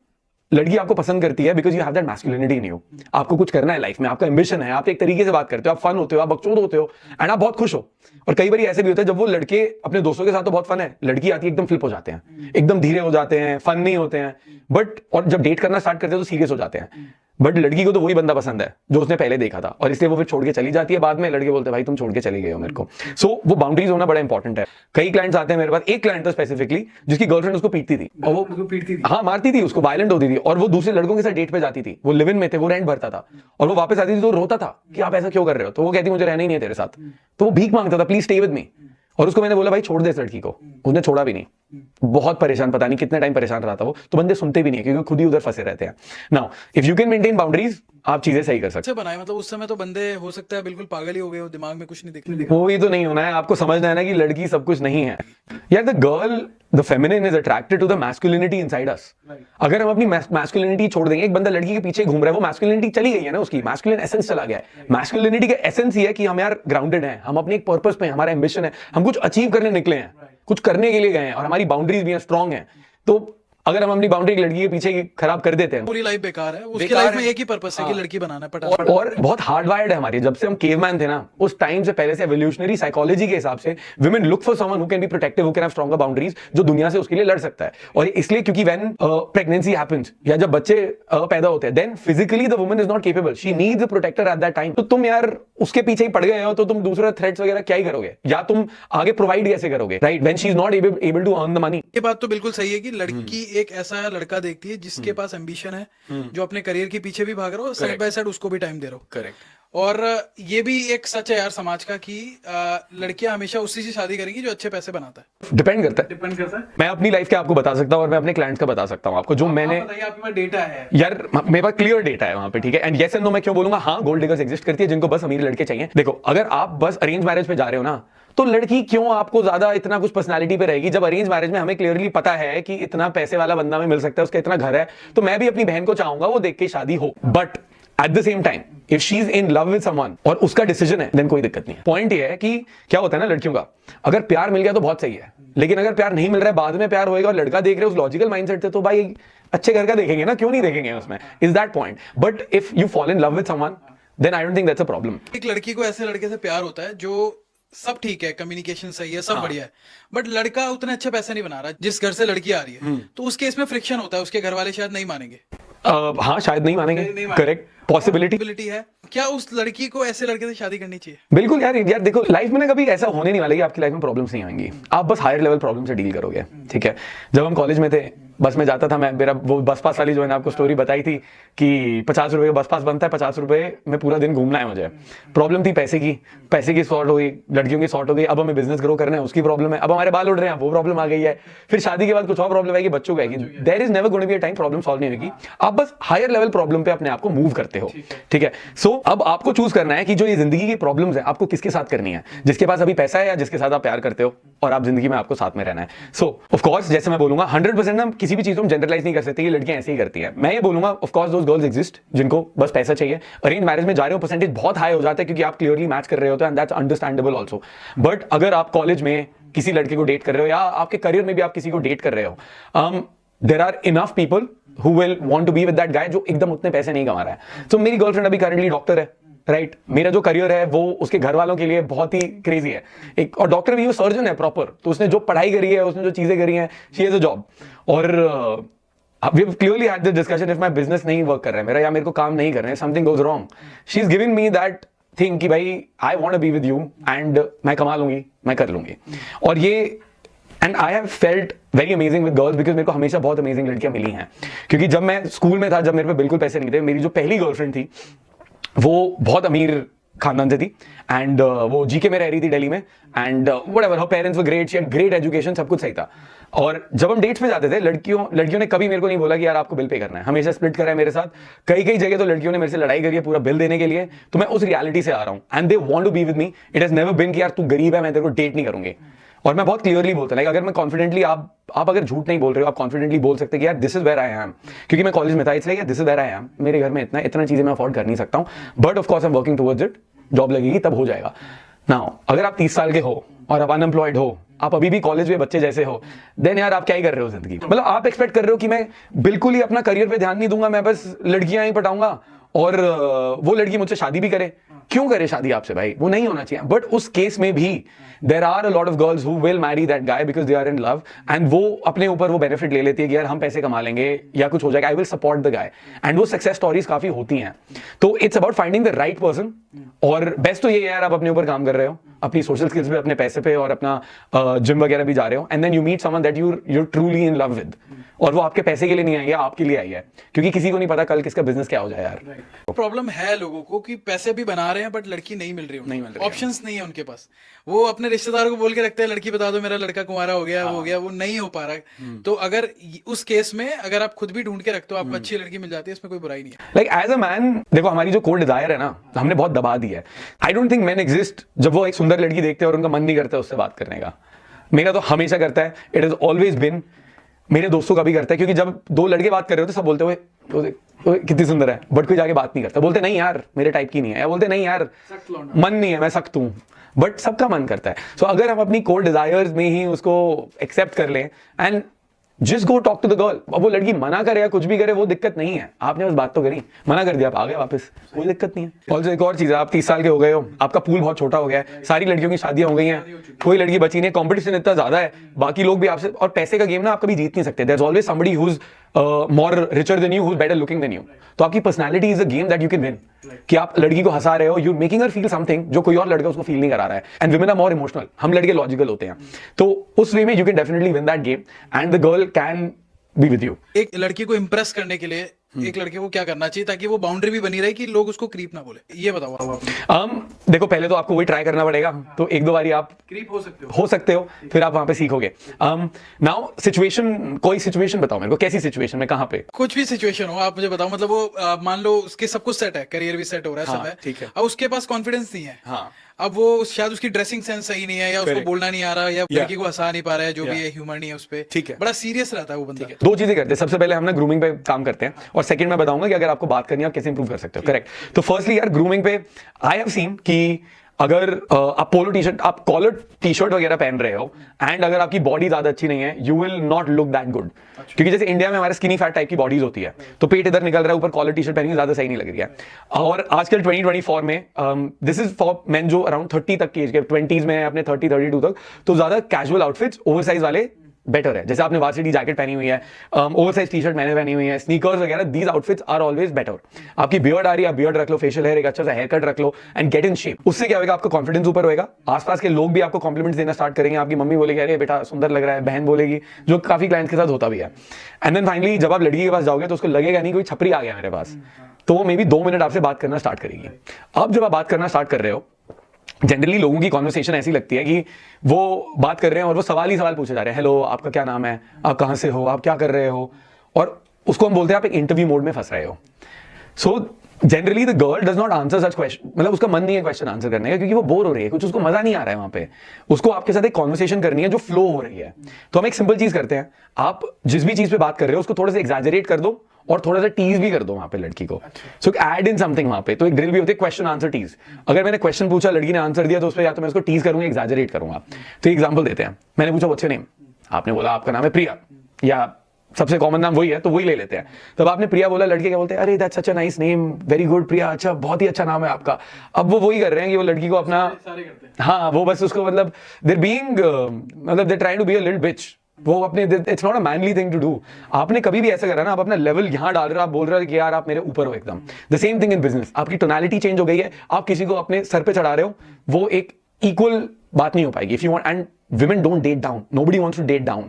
लड़की आपको पसंद करती है because you have that masculinity in you. आपको कुछ करना है लाइफ में, आपका एम्बिशन है, आप एक तरीके से बात करते हो, आप फन होते हो, आप बकचोद होते हो, एंड आप बहुत खुश हो। और कई बार ऐसे भी होता है जब वो लड़के अपने दोस्तों के साथ तो बहुत फन है, लड़की आती है एकदम फ्लिप हो जाते हैं, एकदम धीरे हो जाते हैं, फन नहीं होते हैं, बट और जब डेट करना स्टार्ट करते हैं तो सीरियस हो जाते हैं। बट लड़की को तो वही बंदा पसंद है जो उसने पहले देखा था, और इसलिए वो फिर छोड़ के चली जाती है। बाद में लड़के बोलते हैं भाई तुम छोड़ के चली गए हो मेरे को। सो वो बाउंड्रीज होना बड़ा इंपॉर्टेंट है। कई क्लाइंट्स आते हैं मेरे पास, एक क्लाइंट था स्पेसिफिकली जिसकी गर्लफ्रेंड उसको पीटती थी, और वो पीटती थी, हाँ मारती थी उसको, वायलेंट होती थी, और वो दूसरे लड़कों के साथ डेट पे जाती थी, वो लिव इन में थे, वो रेंट भरता था, और वो वापस आती थी तो रोता था कि आप ऐसा क्यों कर रहे हो, तो वो कहती मुझे रहना ही नहीं है तेरे साथ, तो वो भीख मांगता था प्लीज स्टे विद मी। और उसको मैंने बोला भाई छोड़ दे इस लड़की को, उसने छोड़ा भी नहीं, बहुत परेशान, पता नहीं कितने टाइम परेशान रहा था वो। तो बंदे सुनते भी नहीं क्योंकि खुद ही उधर फंसे रहते हैं। Now if you can maintain boundaries, आप चीजें सही कर सकते हैं। बनाए मतलब उस समय तो बंदे हो सकता है बिल्कुल पागल ही हो गए हो, दिमाग में कुछ नहीं दिखने। वो ही तो नहीं होना है, आपको समझना है ना कि लड़की सब कुछ नहीं है यार। The girl, the feminine is attracted to the masculinity inside us. अगर हम अपनी मैस्कुलिनिटी छोड़ देंगे, एक बंदा लड़की के पीछे घूम रहा है, वो मैस्कुलिनिटी चली गई है ना, उसकी मैस्कुलिन एसेंस चला गया है। मैस्कुलिनिटी का एसेंस ये है कि हम यार ग्राउंडेड हैं, हम अपने एक पर्पस पे, हमारा एम्बिशन है, हम कुछ अचीव करने निकले हैं, कुछ करने के लिए गए हैं, और हमारी बाउंड्रीज भी स्ट्रांग हैं। तो अगर हम अपनी बाउंड्री लड़की के पीछे खराब कर देते हैं, पूरी लाइफ बेकार है, उसकी बेकार लाइफ में है। एक ही पर्पस है कि लड़की बनाना है, पटा और बहुत हार्ड वायर्ड है हमारी, जब से हम केवमैन थे ना उस टाइम से पहले से एवोल्यूशनरी साइकोलॉजी के हिसाब से women look for someone who can be protective, who can have stronger boundaries, जो दुनिया से उसके लिए लड़ सकता है। और इसलिए क्योंकि व्हेन प्रेगनेंसी हैपेंस या जब बच्चे पैदा होते हैं, then physically the woman is not capable, she needs a protector at that time. तो तुम यार उसके पीछे ही पड़ गए हो, तो तुम दूसरा थ्रेट्स वगैरह क्या ही करोगे, या तुम आगे प्रोवाइड कैसे करोगे, right, when she is not able to earn the money. ये बात तो बिल्कुल सही है कि लड़की एक ऐसा लड़का देखती है जिसके पास एम्बिशन है, जो अपने करियर के पीछे भी भाग रहा हो, साइड बाय साइड उसको भी टाइम दे रहा हो। करेक्ट। और ये भी एक सच है यार समाज का कि लड़कियां हमेशा उसी से शादी करेंगी जो अच्छे पैसे बनाता है। डिपेंड करता है, डिपेंड करता है। मैं अपनी लाइफ के आपको बता सकता हूँ और मैं अपने क्लाइंट्स का बता सकता हूँ आपको, जो मैंने, बताइए, आपके पास डेटा है यार मेरे पास क्लियर डेटा है वहां पे, ठीक है। एंड यस एंड नो मैं क्यों बोलूंगा, हाँ गोल्ड डिगर्स एग्जिस्ट करती है जिनको बस अमीर लड़के चाहिए। देखो अगर आप बस अरेंज मैरिज पे जा रहे हो ना, तो लड़की क्यों आपको ज्यादा इतना कुछ पर्सनालिटी पे रहेगी, जब अरेंज मैरिज में हमें क्लियरली पता है कि इतना पैसे वाला बंदा में मिल सकता है, उसका इतना घर है, तो मैं भी अपनी बहन को चाहूंगा वो देख के शादी हो। But at the same time if she is in love with someone और उसका डिसीजन है, देन कोई दिक्कत नहीं है। पॉइंट ये है कि क्या होता है ना लड़कियों का, अगर प्यार मिल गया तो बहुत सही है, लेकिन अगर प्यार नहीं मिल रहा है, बाद में प्यार होएगा और लड़का देख रहे हो उस लॉजिकल माइंडसेट से, तो भाई अच्छे घर का देखेंगे ना, क्यों नहीं देखेंगे उसमें, is that point. But if you fall in love with someone, then I don't think that's a problem. एक लड़की को ऐसे लड़के से प्यार होता है जो सब ठीक है, कम्युनिकेशन सही है, सब बढ़िया है, बट लड़का उतने अच्छे पैसे नहीं बना रहा जिस घर से लड़की आ रही है, तो उस केस में फ्रिक्शन होता है, उसके घर वाले शायद नहीं मानेंगे। हाँ शायद नहीं मानेंगे, नहीं मानेंगे। करेक्ट, पॉसिबिलिटी पॉसिबिलिटी है। क्या उस लड़की को ऐसे लड़के से शादी करनी चाहिए? बिल्कुल यार, यार देखो लाइफ में ना कभी ऐसा होने नहीं वाला कि आपकी लाइफ में प्रॉब्लम्स नहीं आएंगी, आप बस हायर लेवल प्रॉब्लम से डील करोगे, ठीक है। जब हम कॉलेज में थे, बस में जाता था मैं, मेरा वो बस पास वाली जो मैंने आपको स्टोरी बताई थी कि 50 रुपए का बस पास बनता है, 50 रुपए में पूरा दिन घूमना है मुझे। प्रॉब्लम थी पैसे की सॉर्ट हो गई, लड़कियों की सॉर्ट हो गई, अब हमें बिजनेस ग्रो करना है उसकी प्रॉब्लम है, अब हमारे बाल उड़ रहे हैं वो प्रॉब्लम आ गई है, फिर शादी के बाद कुछ और प्रॉब्लम आएगी, बच्चों को आएगी। There is never going to be a time problem solve नहीं होगी, आप बस हायर लेवल प्रॉब्लम पे अपने आप को मूव करते हो, ठीक है। सो अब आपको चूज करना है कि जो ये जिंदगी की प्रॉब्लम्स है आपको किसके साथ करनी है, जिसके पास अभी पैसा है या जिसके साथ आप प्यार करते हो और आप जिंदगी में आपको साथ में रहना है। सो ऑफ कोर्स जैसे मैं बोलूंगा 100% हम किसी भी चीज को जनरलाइज नहीं कर सकते कि लड़कियां ऐसे ही करती हैं। मैं ये बोलूंगा of course those girls exist जिनको बस पैसा चाहिए, अरेंज मैरिज में जा रहे हो परसेंटेज बहुत हाई हो जाता है क्योंकि आप क्लियरली मैच कर रहे होते हो and that's understandable also. But अगर आप कॉलेज में किसी लड़के को डेट कर रहे हो या आपके करियर में भी आप किसी को डेट कर रहे हो, there are enough people who will want to be with that guy जो एकदम उतने पैसे नहीं कमा रहा है। तो मेरी गर्लफ्रेंड अभी करंटली डॉक्टर है, राइट, मेरा जो करियर है वो उसके घर वालों के लिए बहुत ही क्रेजी है। एक और डॉक्टर भी वो सर्जन है प्रॉपर, तो उसने जो पढ़ाई करी है, उसने जो चीजें करी हैं, शी हैज अ जॉब। और we have clearly had this discussion, if my business नहीं वर्क कर रहा है मेरा, या मेरे को काम नहीं कर रहे हैं, something goes wrong, she is giving me that thing कि भाई I want to be with you and मैं कमा लूंगी, मैं कर लूंगी। और ये and I have felt very amazing with girls because मेरे को हमेशा बहुत अमेजिंग लड़कियां मिली हैं। क्योंकि जब मैं स्कूल में था, जब मेरे पे बिल्कुल पैसे नहीं थे, मेरी जो पहली गर्लफ्रेंड थी वो बहुत अमीर खानदान से थी एंड वो जीके में रह रही थी दिल्ली में and whatever her parents were great, she had great education, सब कुछ सही था। और जब हम डेट्स में जाते थे, लड़कियों ने कभी मेरे को नहीं बोला कि यार आपको बिल पे करना है, हमेशा स्प्लिट करा है मेरे साथ। कई जगह तो लड़कियों ने मेरे से लड़ाई करी है पूरा बिल देने के लिए। तो मैं उस रियलिटी से आ रहा हूँ and they want to be with me. It has never been कि यार तू गरीब है मैं तेरे को डेट नहीं करूंगी। और मैं बहुत क्लियरली बोलता हूँ, अगर मैं कॉन्फिडेंटली, आप अगर झूठ नहीं बोल रहे हो, आप कॉन्फिडेंटली बोल सकते कि यार this is where I am, क्योंकि मैं कॉलेज में था इसलिए this is where I am, मेरे घर में इतना चीजें मैं अफोर्ड कर नहीं सकता हूँ, but of course I am working towards it, job लगेगी तब हो जाएगा। नाउ अगर आप 30 साल के हो और आप अनएम्प्लॉयड हो, आप अभी भी कॉलेज में बच्चे जैसे हो, देन यार आप क्या ही कर रहे हो जिंदगी। मतलब आप एक्सपेक्ट कर रहे हो कि मैं बिल्कुल ही अपना करियर पे ध्यान नहीं दूंगा, मैं बस लड़कियां ही पटाऊंगा और वो लड़की मुझसे शादी भी करे। क्यों करे शादी आपसे भाई, वो नहीं होना चाहिए। बट उस केस में भी there are a lot of girls who will marry that guy because they are in love and वो अपने ऊपर वो बेनिफिट ले लेती है कि यार हम पैसे कमा लेंगे या कुछ हो जाएगा, I will support the guy, and वो सक्सेस स्टोरीज काफी होती हैं। तो it's about finding the right person. और बेस्ट तो ये यार आप अपने ऊपर काम कर रहे हो, अपनी सोशल स्किल्स पे, अपने पैसे पे और अपना जिम वगैरह भी जा रहे हो, and then you meet someone that you're truly in love with, और वो आपके पैसे के लिए नहीं आई है, आपके लिए आई है, क्योंकि किसी को नहीं पता कल किसका बिजनेस क्या हो जाए यार। प्रॉब्लम है लोगों को कि पैसे भी बना रहे हैं बट लड़की नहीं मिल रही, ऑप्शंस नहीं है उनके पास। वो अपने रिश्तेदारों को बोल के रखते हैं लड़की बता दो मेरा लड़का कुंवारा हो गया, वो हो गया, वो नहीं हो पा रहा। तो अगर उस केस में अगर आप खुद भी ढूंढ के रखते हो, आपको अच्छी लड़की मिल जाती है, इसमें कोई बुराई नहीं है। लाइक एज अ मैन देखो, हमारी जो कोर डिजायर है ना, हमने बहुत दबा दी है। आई डोंट थिंक मैन एग्जिस्ट जब वो एक सुंदर लड़की देखते हैं और उनका मन नहीं करता उससे बात करने का। मेरा तो हमेशा करता है, इट इज ऑलवेज बिन, मेरे दोस्तों का भी करता है, क्योंकि जब दो लड़के बात कर रहे हो तो सब बोलते हुए कितनी सुंदर है, बट कोई जाके बात नहीं करता, बोलते नहीं यार मेरे टाइप की नहीं है, या बोलते नहीं यार मन नहीं है, मैं सख्त हूं, बट सबका मन करता है। सो अगर हम अपनी कोर डिजायर्स में ही उसको एक्सेप्ट कर लें, and just go talk to the girl. अब वो लड़की मना करे या कुछ भी करे, वो दिक्कत नहीं है, आपने बस बात तो करी, मना कर दिया, आप आ गए वापस, कोई दिक्कत नहीं है। और एक और चीज है, आप 30 साल के हो गए हो, आपका पूल बहुत छोटा हो गया है, सारी लड़कियों की शादियां हो गई हैं, कोई लड़की बची नहीं, कंपटीशन इतना ज्यादा है, बाकी लोग भी आपसे, और पैसे का गेम ना आप कभी जीत नहीं सकते, there is always somebody who is more richer than you, who is better looking than you. तो आपकी personality is a game that you can win, कि आप लड़की को हंसा रहे हो, you making her feel something जो कोई और लड़का उसको फील नहीं करा रहा है। And women are more emotional, हम लड़के लॉजिकल होते हैं, तो उस वे में you can definitely win that game and the girl can be with you. एक लड़की को इम्प्रेस करने के लिए एक लड़के को क्या करना चाहिए ताकि वो बाउंड्री भी बनी रहे कि लोग उसको क्रीप ना बोले, ये बताओ आपने। देखो पहले तो आपको वही ट्राई करना पड़ेगा, तो एक दो बारी आप क्रीप हो सकते हो, फिर आप वहां पे सीखोगे। नाउ सिचुएशन, कोई सिचुएशन बताओ मेरे को, कैसी सिचुएशन में, कहां पे? कुछ भी सिचुएशन हो आप मुझे बताओ, मतलब वो मान लो उसके सब कुछ सेट है, करियर भी सेट हो रहा है, हाँ, सब है, ठीक है। अब उसके पास कॉन्फिडेंस नहीं है, हाँ। अब वो शायद उसकी ड्रेसिंग सेंस सही नहीं है, या उसको Correct. बोलना नहीं आ रहा, या लड़की को हंसा नहीं पा रहा है, जो भी है ह्यूमर नहीं है उस पे, ठीक है। बड़ा सीरियस रहता है वो बंदा। दो चीजें करते हैं, सबसे पहले हम ना ग्रूमिंग पे काम करते हैं, और सेकंड मैं बताऊंगा कि अगर आपको बात करनी है आप कैसे इंप्रूव कर सकते हो। करेक्ट। तो फर्स्टली यार ग्रूमिंग पे आई हैव सीन कि अगर आप पोलो टी शर्ट, आप कॉलर टी शर्ट वगैरह पहन रहे हो, एंड अगर आपकी बॉडी ज्यादा अच्छी नहीं है, you will not look that good. क्योंकि जैसे इंडिया में हमारे स्किनी फैट टाइप की बॉडीज होती है, तो पेट इधर निकल रहा है, ऊपर कॉलर टी शर्ट पहनी ज्यादा सही नहीं लग रही है। और आजकल 2024 में दिस इज फॉर मेन जो अराउंड 30 तक की एज के, 20s में अपने 30-32 तक, तो ज्यादा कैजुअल आउटफिट्स ओवरसाइज वाले बेटर है। जैसे आपने वार्सिटी जैकेट पहनी हुई है, ओवरसाइज टी शर्ट मैंने पहनी हुई है, स्नीकर्स वगैरह, these outfits are always better. आपकी बियर्ड आ रही है, आप बियर्ड रख लो, फेशियल हेयर, एक अच्छा सा हेयर कट रख लो एंड गेट इन शेप। उससे क्या होगा, आपका कॉन्फिडेंस ऊपर होएगा, आसपास के लोग भी आपको कॉम्प्लीमेंट्स देना स्टार्ट करेंगे, आपकी मम्मी बोलेगी अरे बेटा सुंदर लग रहा है, बहन बोलेगी, जो काफी क्लाइंट्स के साथ होता भी है। एंड देन फाइनली जब आप लड़की के पास जाओगे तो उसको लगेगा नहीं कोई छपरी आ गया मेरे पास, तो वो मे बी 2 मिनट आपसे बात करना स्टार्ट करेगी। अब जब आप बात करना स्टार्ट कर रहे हो, जनरली लोगों की कॉन्वर्सेशन ऐसी लगती है कि वो बात कर रहे हैं और वो सवाल ही सवाल पूछे जा रहे हैं, हेलो आपका क्या नाम है, आप कहाँ से हो, आप क्या कर रहे हो, और उसको हम बोलते हैं आप एक इंटरव्यू मोड में फंस रहे हो। So generally the girl does not answer such question, मतलब उसका मन नहीं है क्वेश्चन आंसर करने का, क्योंकि वो बोर हो रही है, कुछ उसको मजा नहीं आ रहा है वहां पे, उसको आपके साथ एक कॉन्वर्सेशन करनी है जो फ्लो हो रही है। तो हम एक सिंपल चीज करते हैं, आप जिस भी चीज पे बात कर रहे हो उसको थोड़ा सा एग्जैजरेट कर दो और थोड़ा सा टीज भी कर दो वहां पे लड़की को। सो ऐड इन समथिंग वहां पे, तो एक ड्रिल भी होती है क्वेश्चन आंसर टीज। अगर मैंने क्वेश्चन पूछा, लड़की ने आंसर दिया, तो उस पर या तो मैं उसको टीज करूंगा, एग्जैजरेट करूंगा। तो एग्जांपल देते हैं, मैंने पूछा व्हाट्स योर नेम, आपने बोला आपका नाम है प्रिया, या सबसे कॉमन नाम वही है तो वही ले लेते हैं। तब आपने प्रिया बोला, लड़के क्या बोलते हैं, अरे that's such a nice name, very good Priya, अच्छा बहुत ही अच्छा नाम है आपका। अब वो वही कर रहे हैं कि वो लड़की को अपना, हाँ वो बस उसको मतलब देयर बीइंग, मतलब they trying to be a little bitch, वो अपने, it's not a manly thing to do. आपने कभी भी ऐसा करा ना, आप अपना लेवल यहां डाल रहे हो, आप बोल रहे हो कि यार आप मेरे ऊपर हो एकदम। The same thing in business, आपकी टोनैलिटी चेंज हो गई है, आप किसी को अपने सर पे चढ़ा रहे हो, वो एक इक्वल बात नहीं हो पाएगी। If you want, and women don't date down, nobody wants to date down,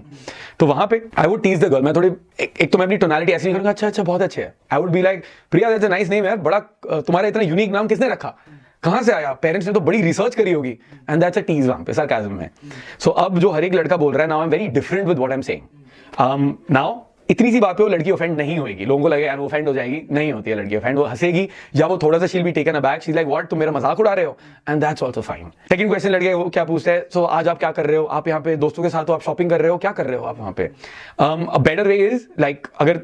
तो वहां पे I would tease the girl, मैं थोड़ी एक तो मैं अपनी टोनैलिटी ऐसी करूंगा, अच्छा अच्छा बहुत अच्छे है, I would be like Priya that's a nice name यार, बड़ा तुम्हारा इतना यूनिक नाम किसने रखा, कहां से आया, पेरेंट्स ने तो बड़ी रिसर्च करी होगी, एंड दैट्स अ टीज वहां पे सरकाज़म में। सो अब जो हर एक लड़का बोल रहा है, now I am very different with what I am saying. Now इतनी सी बात पे वो लड़की ऑफेंड नहीं होगी, लोगों को लगे यार वो ऑफेंड हो जाएगी, नहीं होती है लड़की ऑफेंड, वो हंसेगी, या वो थोड़ा सा she'll be taken aback, she is like what, तुम मेरा मजाक उड़ा रहे हो, and that's also fine. Second question लड़के वो क्या पूछते हैं, सो आज आप क्या कर रहे हो, आप यहाँ पे दोस्तों के साथ हो, आप शॉपिंग कर रहे हो, क्या कर रहे हो आप वहाँ पे। A better way is like, अगर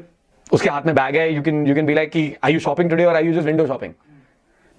उसके हाथ में बैग है, यू कैन बी लाइक कि आर यू शॉपिंग टुडे और are you just window shopping.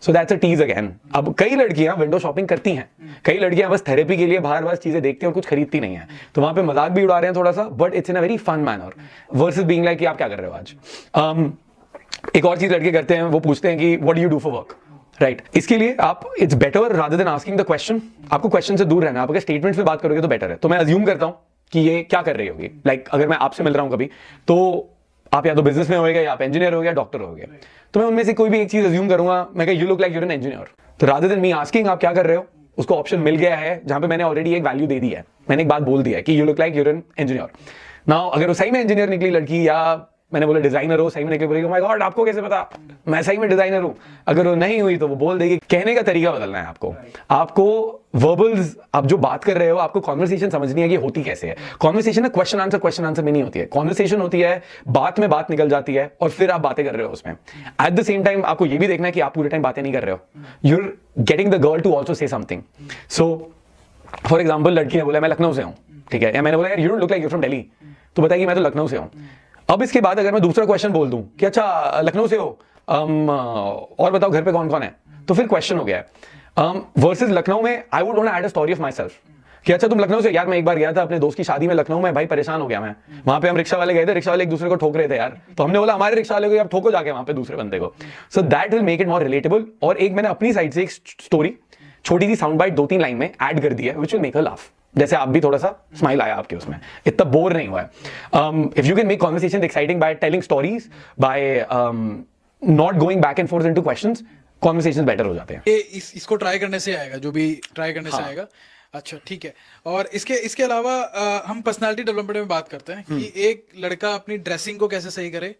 So that's a tease again. अब कई लड़कियां विंडो शॉपिंग करती हैं, कई लड़कियां बस थेरेपी के लिए बाहर बाहर चीजें देखती हैं और कुछ खरीदती नहीं है, तो वहां पे मजाक भी उड़ा रहे हैं थोड़ा सा, but it's in a very fun manner versus being like कि आप क्या कर रहे हो आज। एक और चीज लड़के करते हैं, वो पूछते हैं कि what do you do for work, right. इसके लिए आप, it's better rather than asking the question, आपको क्वेश्चन से दूर रहना, आप अगर स्टेटमेंट्स में बात करोगे तो बेटर है। तो मैं अज्यूम करता हूं कि ये क्या कर रही होगी, लाइक अगर मैं आपसे मिल रहा हूं कभी, तो आप या तो बिजनेस में होगे, या आप इंजीनियर हो गया, डॉक्टर हो गया, तो मैं उनमें से कोई भी एक चीज अज्यूम करूंगा, मैं कह you look like you're an engineer, तो रादर देन मी आस्किंग आप क्या कर रहे हो, उसको ऑप्शन मिल गया है जहां पे मैंने ऑलरेडी एक वैल्यू दे दी है, मैंने एक बात बोल दी है कि you look like you're an engineer. Now अगर वो सही में इंजीनियर निकली लड़की, या मैंने बोला डिजाइनर हो, सही में निकली, बोलेगी माय गॉड आपको कैसे पता मैं सही में डिजाइनर हूं। अगर वो नहीं हुई तो वो बोल देगी। कहने का तरीका बदलना है आपको वर्बल्स, आप जो बात कर रहे हो, आपको कॉन्वर्सेशन समझनी है कि होती कैसे है। कॉन्वर्सेशन ना क्वेश्चन आंसर में नहीं होती है, कॉन्वर्सेशन होती है बात में बात निकल जाती है और फिर आप बातें कर रहे हो उसमें। एट द सेम टाइम आपको ये भी देखना है कि आप पूरे टाइम बातें नहीं कर रहे हो, you are getting the girl to also say something. So for example लड़की ने बोला मैं लखनऊ से हूँ, ठीक है, या मैंने बोला you don't look like you from Delhi, तो बताएगी मैं तो लखनऊ से हूँ। अब इसके बाद अगर मैं दूसरा क्वेश्चन बोल दूं कि अच्छा लखनऊ से हो, और बताओ घर पे कौन कौन है, तो फिर क्वेश्चन हो गया है। वर्सेस लखनऊ में I would want to add a story of myself, कि अच्छा तुम लखनऊ से, यार मैं एक बार गया था अपने दोस्त की शादी में लखनऊ में, भाई परेशान हो गया मैं, वहां पे हम रिक्शा वाले गए थे, रिक्शा वाले एक दूसरे को ठोक रहे थे यार, तो हमने बोला हमारे रिक्शा वाले को आप ठोको जाके वहां पे दूसरे बंदे को। So that will make it more relatable. और एक मैंने अपनी साइड से एक स्टोरी छोटी सी साउंड बाइट 2-3 लाइन में ऐड कर दी है which will make a laugh, जैसे आप भी थोड़ा सा स्माइल आया आपके उसमें, इतना बोर नहीं हुआ है। If you can make conversation exciting by telling stories, by not going back and forth into questions, conversations better हो जाते हैं। ये इसको ट्राई करने से आएगा, जो भी ट्राई करने से आएगा। अच्छा ठीक है। और इसके अलावा हम पर्सनालिटी डेवलपमेंट में बात करते हैं कि एक लड़का अपनी ड्रेसिंग को कैसे सही करे।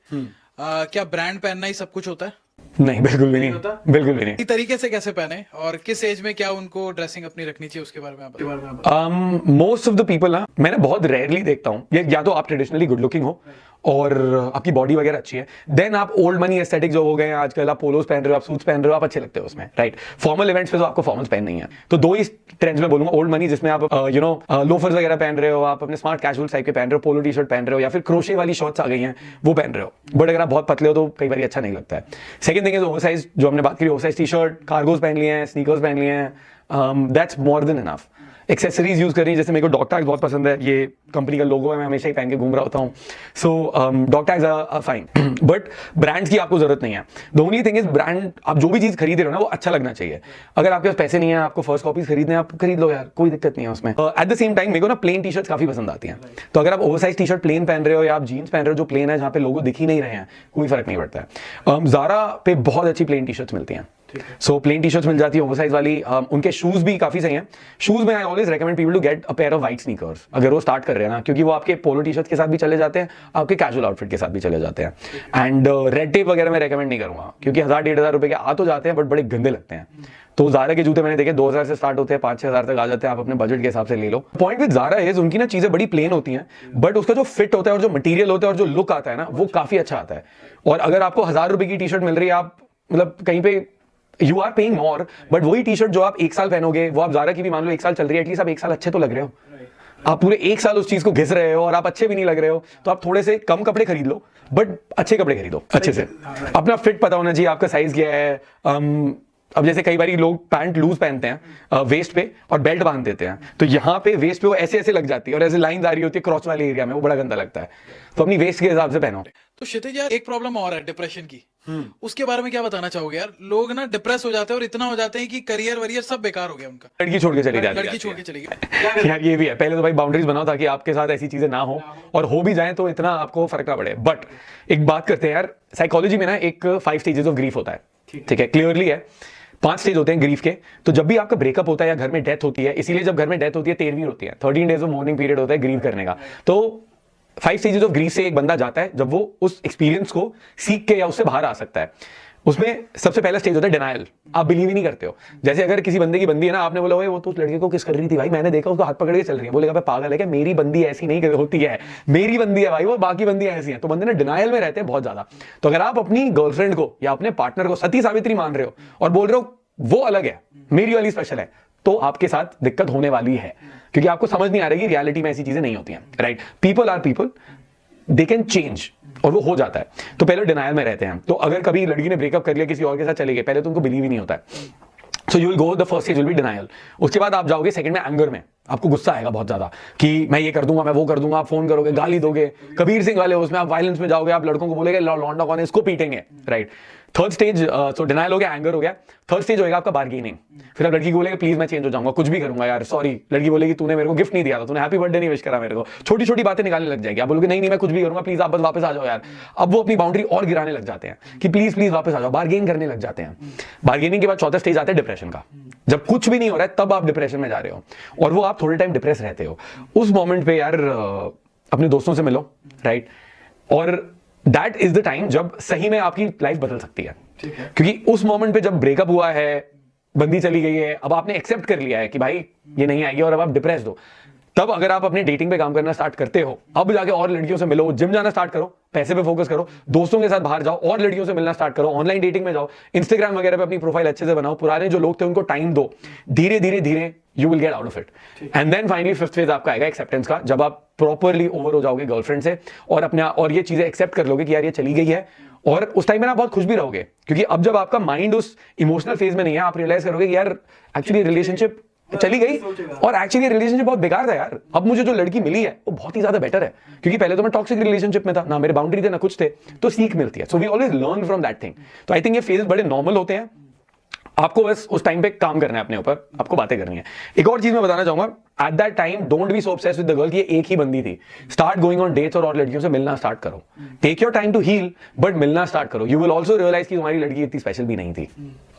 क्या ब्रांड पहनना ही सब कुछ होता है? नहीं, बिल्कुल भी नहीं, बिल्कुल भी नहीं। इस तरीके से कैसे पहने और किस एज में क्या उनको ड्रेसिंग अपनी रखनी चाहिए, उसके बारे में आप बताइए। मोस्ट ऑफ द पीपल ना, मैंने बहुत रेयरली देखता हूँ, या तो आप ट्रेडिशनली गुड लुकिंग हो और आपकी बॉडी वगैरह अच्छी है, देन आप ओल्ड मनी एस्थेटिक जो हो गए हैं आजकल, आप पोलोस पहन रहे हो, आप सूट्स पहन रहे हो, आप अच्छे लगते हो उसमें, राइट। फॉर्मल इवेंट्स पे तो आपको फॉर्मल्स पहन नहीं है, तो 2 ही ट्रेंड्स में बोलूंगा। ओल्ड मनी जिसमें आप लोफर्स वगैरह पहन रहे हो, आप अपने स्मार्ट कैजुअल टाइप के पहन रहे हो, पोलो टी शर्ट पहन रहे हो, या फिर क्रोशे वाली शॉर्ट्स आ गई हैं वो पहन रहे हो, बट अगर आप बहुत पतले हो तो कई बार अच्छा नहीं लगता है। सेकंड थिंग इज ओवरसाइज, जो हमने बात करी, ओवरसाइज टी शर्ट, कार्गोज पहन लिए हैं, स्नीकर्स पहन लिए हैं, that's more than enough. Accessories use करनी है, जैसे मेरे को डॉग टैग्स बहुत पसंद है, ये कंपनी का लोगो है, मैं हमेशा ही पहन के घूम रहा होता हूँ, so dog tags are fine, but brands की आपको जरूरत नहीं है। The only thing is brand, आप जो भी चीज खरीद रहे हो ना वो अच्छा लगना चाहिए। अगर आपके पास पैसे नहीं है, आपको फर्स्ट कॉपीज खरीदने हैं, आप खरीद लो यार, कोई दिक्कत नहीं है उसमें। एट द सेम टाइम मेरे को ना प्लेन टी शर्ट्स काफी पसंद आती हैं, तो अगर आप ओवरसाइज टी शर्ट प्लेन पहन रहे हो या आप जीन्स पहन रहे हो जो प्लेन है, जहाँ पे लोगो दिख ही नहीं रहे हैं, कोई फर्क नहीं पड़ता है। ज़ारा पे बहुत अच्छी प्लेन टी शर्ट्स मिलती हैं, सो प्लेन टी शर्ट्स मिल जाती है ओवरसाइज वाली। उनके शूज भी काफी सही हैं। शूज में I always recommend people to get a pair of white sneakers, अगर वो स्टार्ट कर रहे हैं ना, क्योंकि वो आपके पोलो टी शर्ट के साथ भी चले जाते हैं, आपके कैजुअल आउटफिट के साथ भी चले जाते हैं। एंड रेड टेप वगैरह मैं रेकमेंड नहीं करूंगा, क्योंकि 1000-1500 रुपए के आ तो जाते हैं, बट बड़े गंदे लगते हैं। तो ज़ारा के जूते मैंने देखे 2000 से स्टार्ट होते हैं, 5-6 हज़ार तक आ जाते हैं, आप अपने बजट के हिसाब से ले लो। पॉइंट विद ज़ारा इज उनकी ना चीजें बड़ी प्लेन होती हैं, बट उसका जो फिट होता है और जो मटेरियल होता है और जो लुक आता है ना, वो काफी अच्छा आता है। और अगर आपको 1000 रुपए की टी शर्ट मिल रही है, आप मतलब कहीं पे you are paying more, but वही टी शर्ट जो आप 1 साल पहनोगे, वो आप ज़ारा की भी मान लो 1 साल चल रही है, एटलीस्ट आप 1 साल अच्छे तो लग रहे हो। आप पूरे 1 साल उस चीज को घिस रहे हो और आप अच्छे भी नहीं लग रहे हो, तो आप थोड़े से कम कपड़े खरीद लो, बट अच्छे कपड़े खरीदो अच्छे से। अपना फिट पता होना चाहिए, आपका साइज क्या है। अब जैसे कई बार लोग पैंट लूज पहनते हैं वेस्ट पे और बेल्ट बांध देते हैं, तो यहाँ पे वेस्ट पे वो ऐसे ऐसे लग जाती है और ऐसे लाइन आ रही होती है क्रॉस वाले एरिया में, वो बड़ा गंदा लगता है। तो अपनी वेस्ट के हिसाब से पहनो। तो क्षितिज यार, एक प्रॉब्लम और है डिप्रेशन की, उसके बारे में क्या बताना चाहोगे यार? लोग ना डिप्रेस हो जाते हैं और इतना हो जाते हैं कि करियर वरियर सब बेकार हो गया उनका, लड़की छोड़ के चली जाती है। लड़की छोड़ के चली गई यार ये भी है, पहले तो भाई बाउंड्रीज बनाओ ताकि आपके साथ ऐसी चीजें ना हो, और हो भी जाए तो इतना आपको फर्क ना पड़े। बट एक बात करते हैं यार, साइकोलॉजी में ना एक 5 स्टेजेस ऑफ ग्रीफ होता है, ठीक है, क्लियरली है 5 स्टेज होते हैं ग्रीफ के। तो जब भी आपका ब्रेकअप होता है या घर में डेथ होती है, इसीलिए जब घर में डेथ होती है 13वीं होती है, 13 डेज ऑफ मॉर्निंग पीरियड होता है ग्रीव करने का। तो 5 स्टेजेस ऑफ ग्रीफ से एक बंदा जाता है जब वो उस एक्सपीरियंस को सीख के या उससे बाहर आ सकता है। उसमें सबसे पहला स्टेज होता है डिनायल, आप बिलीव ही नहीं करते हो। जैसे अगर किसी बंदे की बंदी है ना, आपने बोला वो तो उस लड़के को किस कर रही थी भाई, मैंने देखा उसको हाथ पकड़ के चल रही है, बोलेगा पागल है क्या, मेरी बंदी ऐसी नहीं होती है, मेरी बंदी है भाई, वो बाकी बंदी ऐसी है। तो बंदे ना डिनायल में रहते हैं बहुत ज्यादा। तो अगर आप अपनी गर्लफ्रेंड को या अपने पार्टनर को सती सावित्री मान रहे हो और बोल रहे हो वो अलग है, मेरी वाली स्पेशल है, तो आपके साथ दिक्कत होने वाली है, क्योंकि आपको समझ नहीं आ रही कि रियलिटी में ऐसी चीजें नहीं होती हैं, right. People are people, they can change, और वो हो जाता है। तो पहले डिनायल में रहते हैं। तो अगर कभी लड़की ने ब्रेकअप कर लिया, किसी और के साथ चले गए, पहले तो उनको बिलीव ही नहीं होता है। So you will go, the first stage will be denial. उसके बाद आप जाओगे सेकंड में एंगर में, आपको गुस्सा आएगा बहुत ज्यादा कि मैं ये कर दूंगा, मैं वो कर दूंगा, आप फोन करोगे, गाली दोगे, कबीर सिंह वाले उसमें आप वायलेंस में जाओगे, आप लड़कों को बोलेगे लौंडा कौन है, इसको पीटेंगे, राइट। थर्ड स्टेज, तो डिनायल हो गया, एंगर हो गया। थर्ड स्टेज होगा आपका बार्गेनिंग। फिर आप लड़की को बोलेगे प्लीज मैं चेंज हो जाऊंगा, कुछ भी करूंगा यार, सॉरी। लड़की बोलेगी तूने मेरे को गिफ्ट नहीं दिया था, तूने हैप्पी बर्थडे नहीं विश करा मेरे को, छोटी छोटी बातें निकालने लग जाएगी। आप बोलोगे नहीं मैं कुछ भी करूंगा, प्लीज आप बस वापस आ जाओ यार। अब वो अपनी बाउंड्री और गिराने लग जाते हैं कि प्लीज प्लीज वापस आ जाओ, बार्गेन करने लग जाते हैं। बार्गेनिंग के बाद चौथा स्टेज आता है डिप्रेशन का। जब कुछ भी नहीं हो रहा है तब आप डिप्रेशन में जा रहे हो और वो आप थोड़े टाइम डिप्रेस रहते हो। उस मोमेंट पे यार अपने दोस्तों से मिलो, राइट। और दैट इज द टाइम जब सही में आपकी लाइफ बदल सकती है, क्योंकि उस मोमेंट पे जब ब्रेकअप हुआ है, बंदी चली गई है, अब आपने एक्सेप्ट कर लिया है कि भाई ये नहीं आएगी और अब आप डिप्रेस्ड हो, तब अगर आप अपने डेटिंग पे काम करना स्टार्ट करते हो, अब जाके और लड़कियों से मिलो, जिम जाना स्टार्ट करो, पैसे पे फोकस करो, दोस्तों के साथ बाहर जाओ और लड़कियों से मिलना स्टार्ट करो, ऑनलाइन डेटिंग में जाओ, इंस्टाग्राम वगैरह पे अपनी प्रोफाइल अच्छे से बनाओ, पुराने जो लोग थे उनको टाइम दो, धीरे धीरे धीरे you will get out of it. And then finally fifth phase आपका आएगा एक्सेप्टेंस का, जब आप प्रॉपरली ओवर हो जाओगे गर्लफ्रेंड से और अपने और ये चीजें एक्सेप्ट कर लोगे कि यार ये चली गई है, और उस टाइम में आप बहुत खुश भी रहोगे, क्योंकि अब जब आपका माइंड उस इमोशनल फेज में नहीं है, आप रियलाइज करोगे कि यार एक्चुअली रिलेशनशिप चली गई और एक्चुअली रिलेशनशिप बहुत बेकार था यार। अब मुझे जो लड़की मिली है वो बहुत ही ज्यादा बेटर है, क्योंकि पहले तो मैं टॉक्सिक रिलेशनशिप में था, ना मेरे बाउंड्री थे ना कुछ थे, तो सीख मिलती है। So we always learn from that thing. तो आई थिंक ये फेजेस बड़े नॉर्मल होते हैं, आपको बस उस टाइम पे काम करना है अपने ऊपर, आपको बातें करनी है। एक और चीज मैं बताना चाहूंगा, eight that time don't be so obsessed with the girl कि ये एक ही बंदी थी। स्टार्ट गोइंग ऑन डेट्स और लड़कियों से मिलना स्टार्ट करो। Take your time to heal, but मिलना स्टार्ट करो। यू विल ऑल्सो रियलाइज कि तुम्हारी लड़की इतनी स्पेशल भी नहीं थी,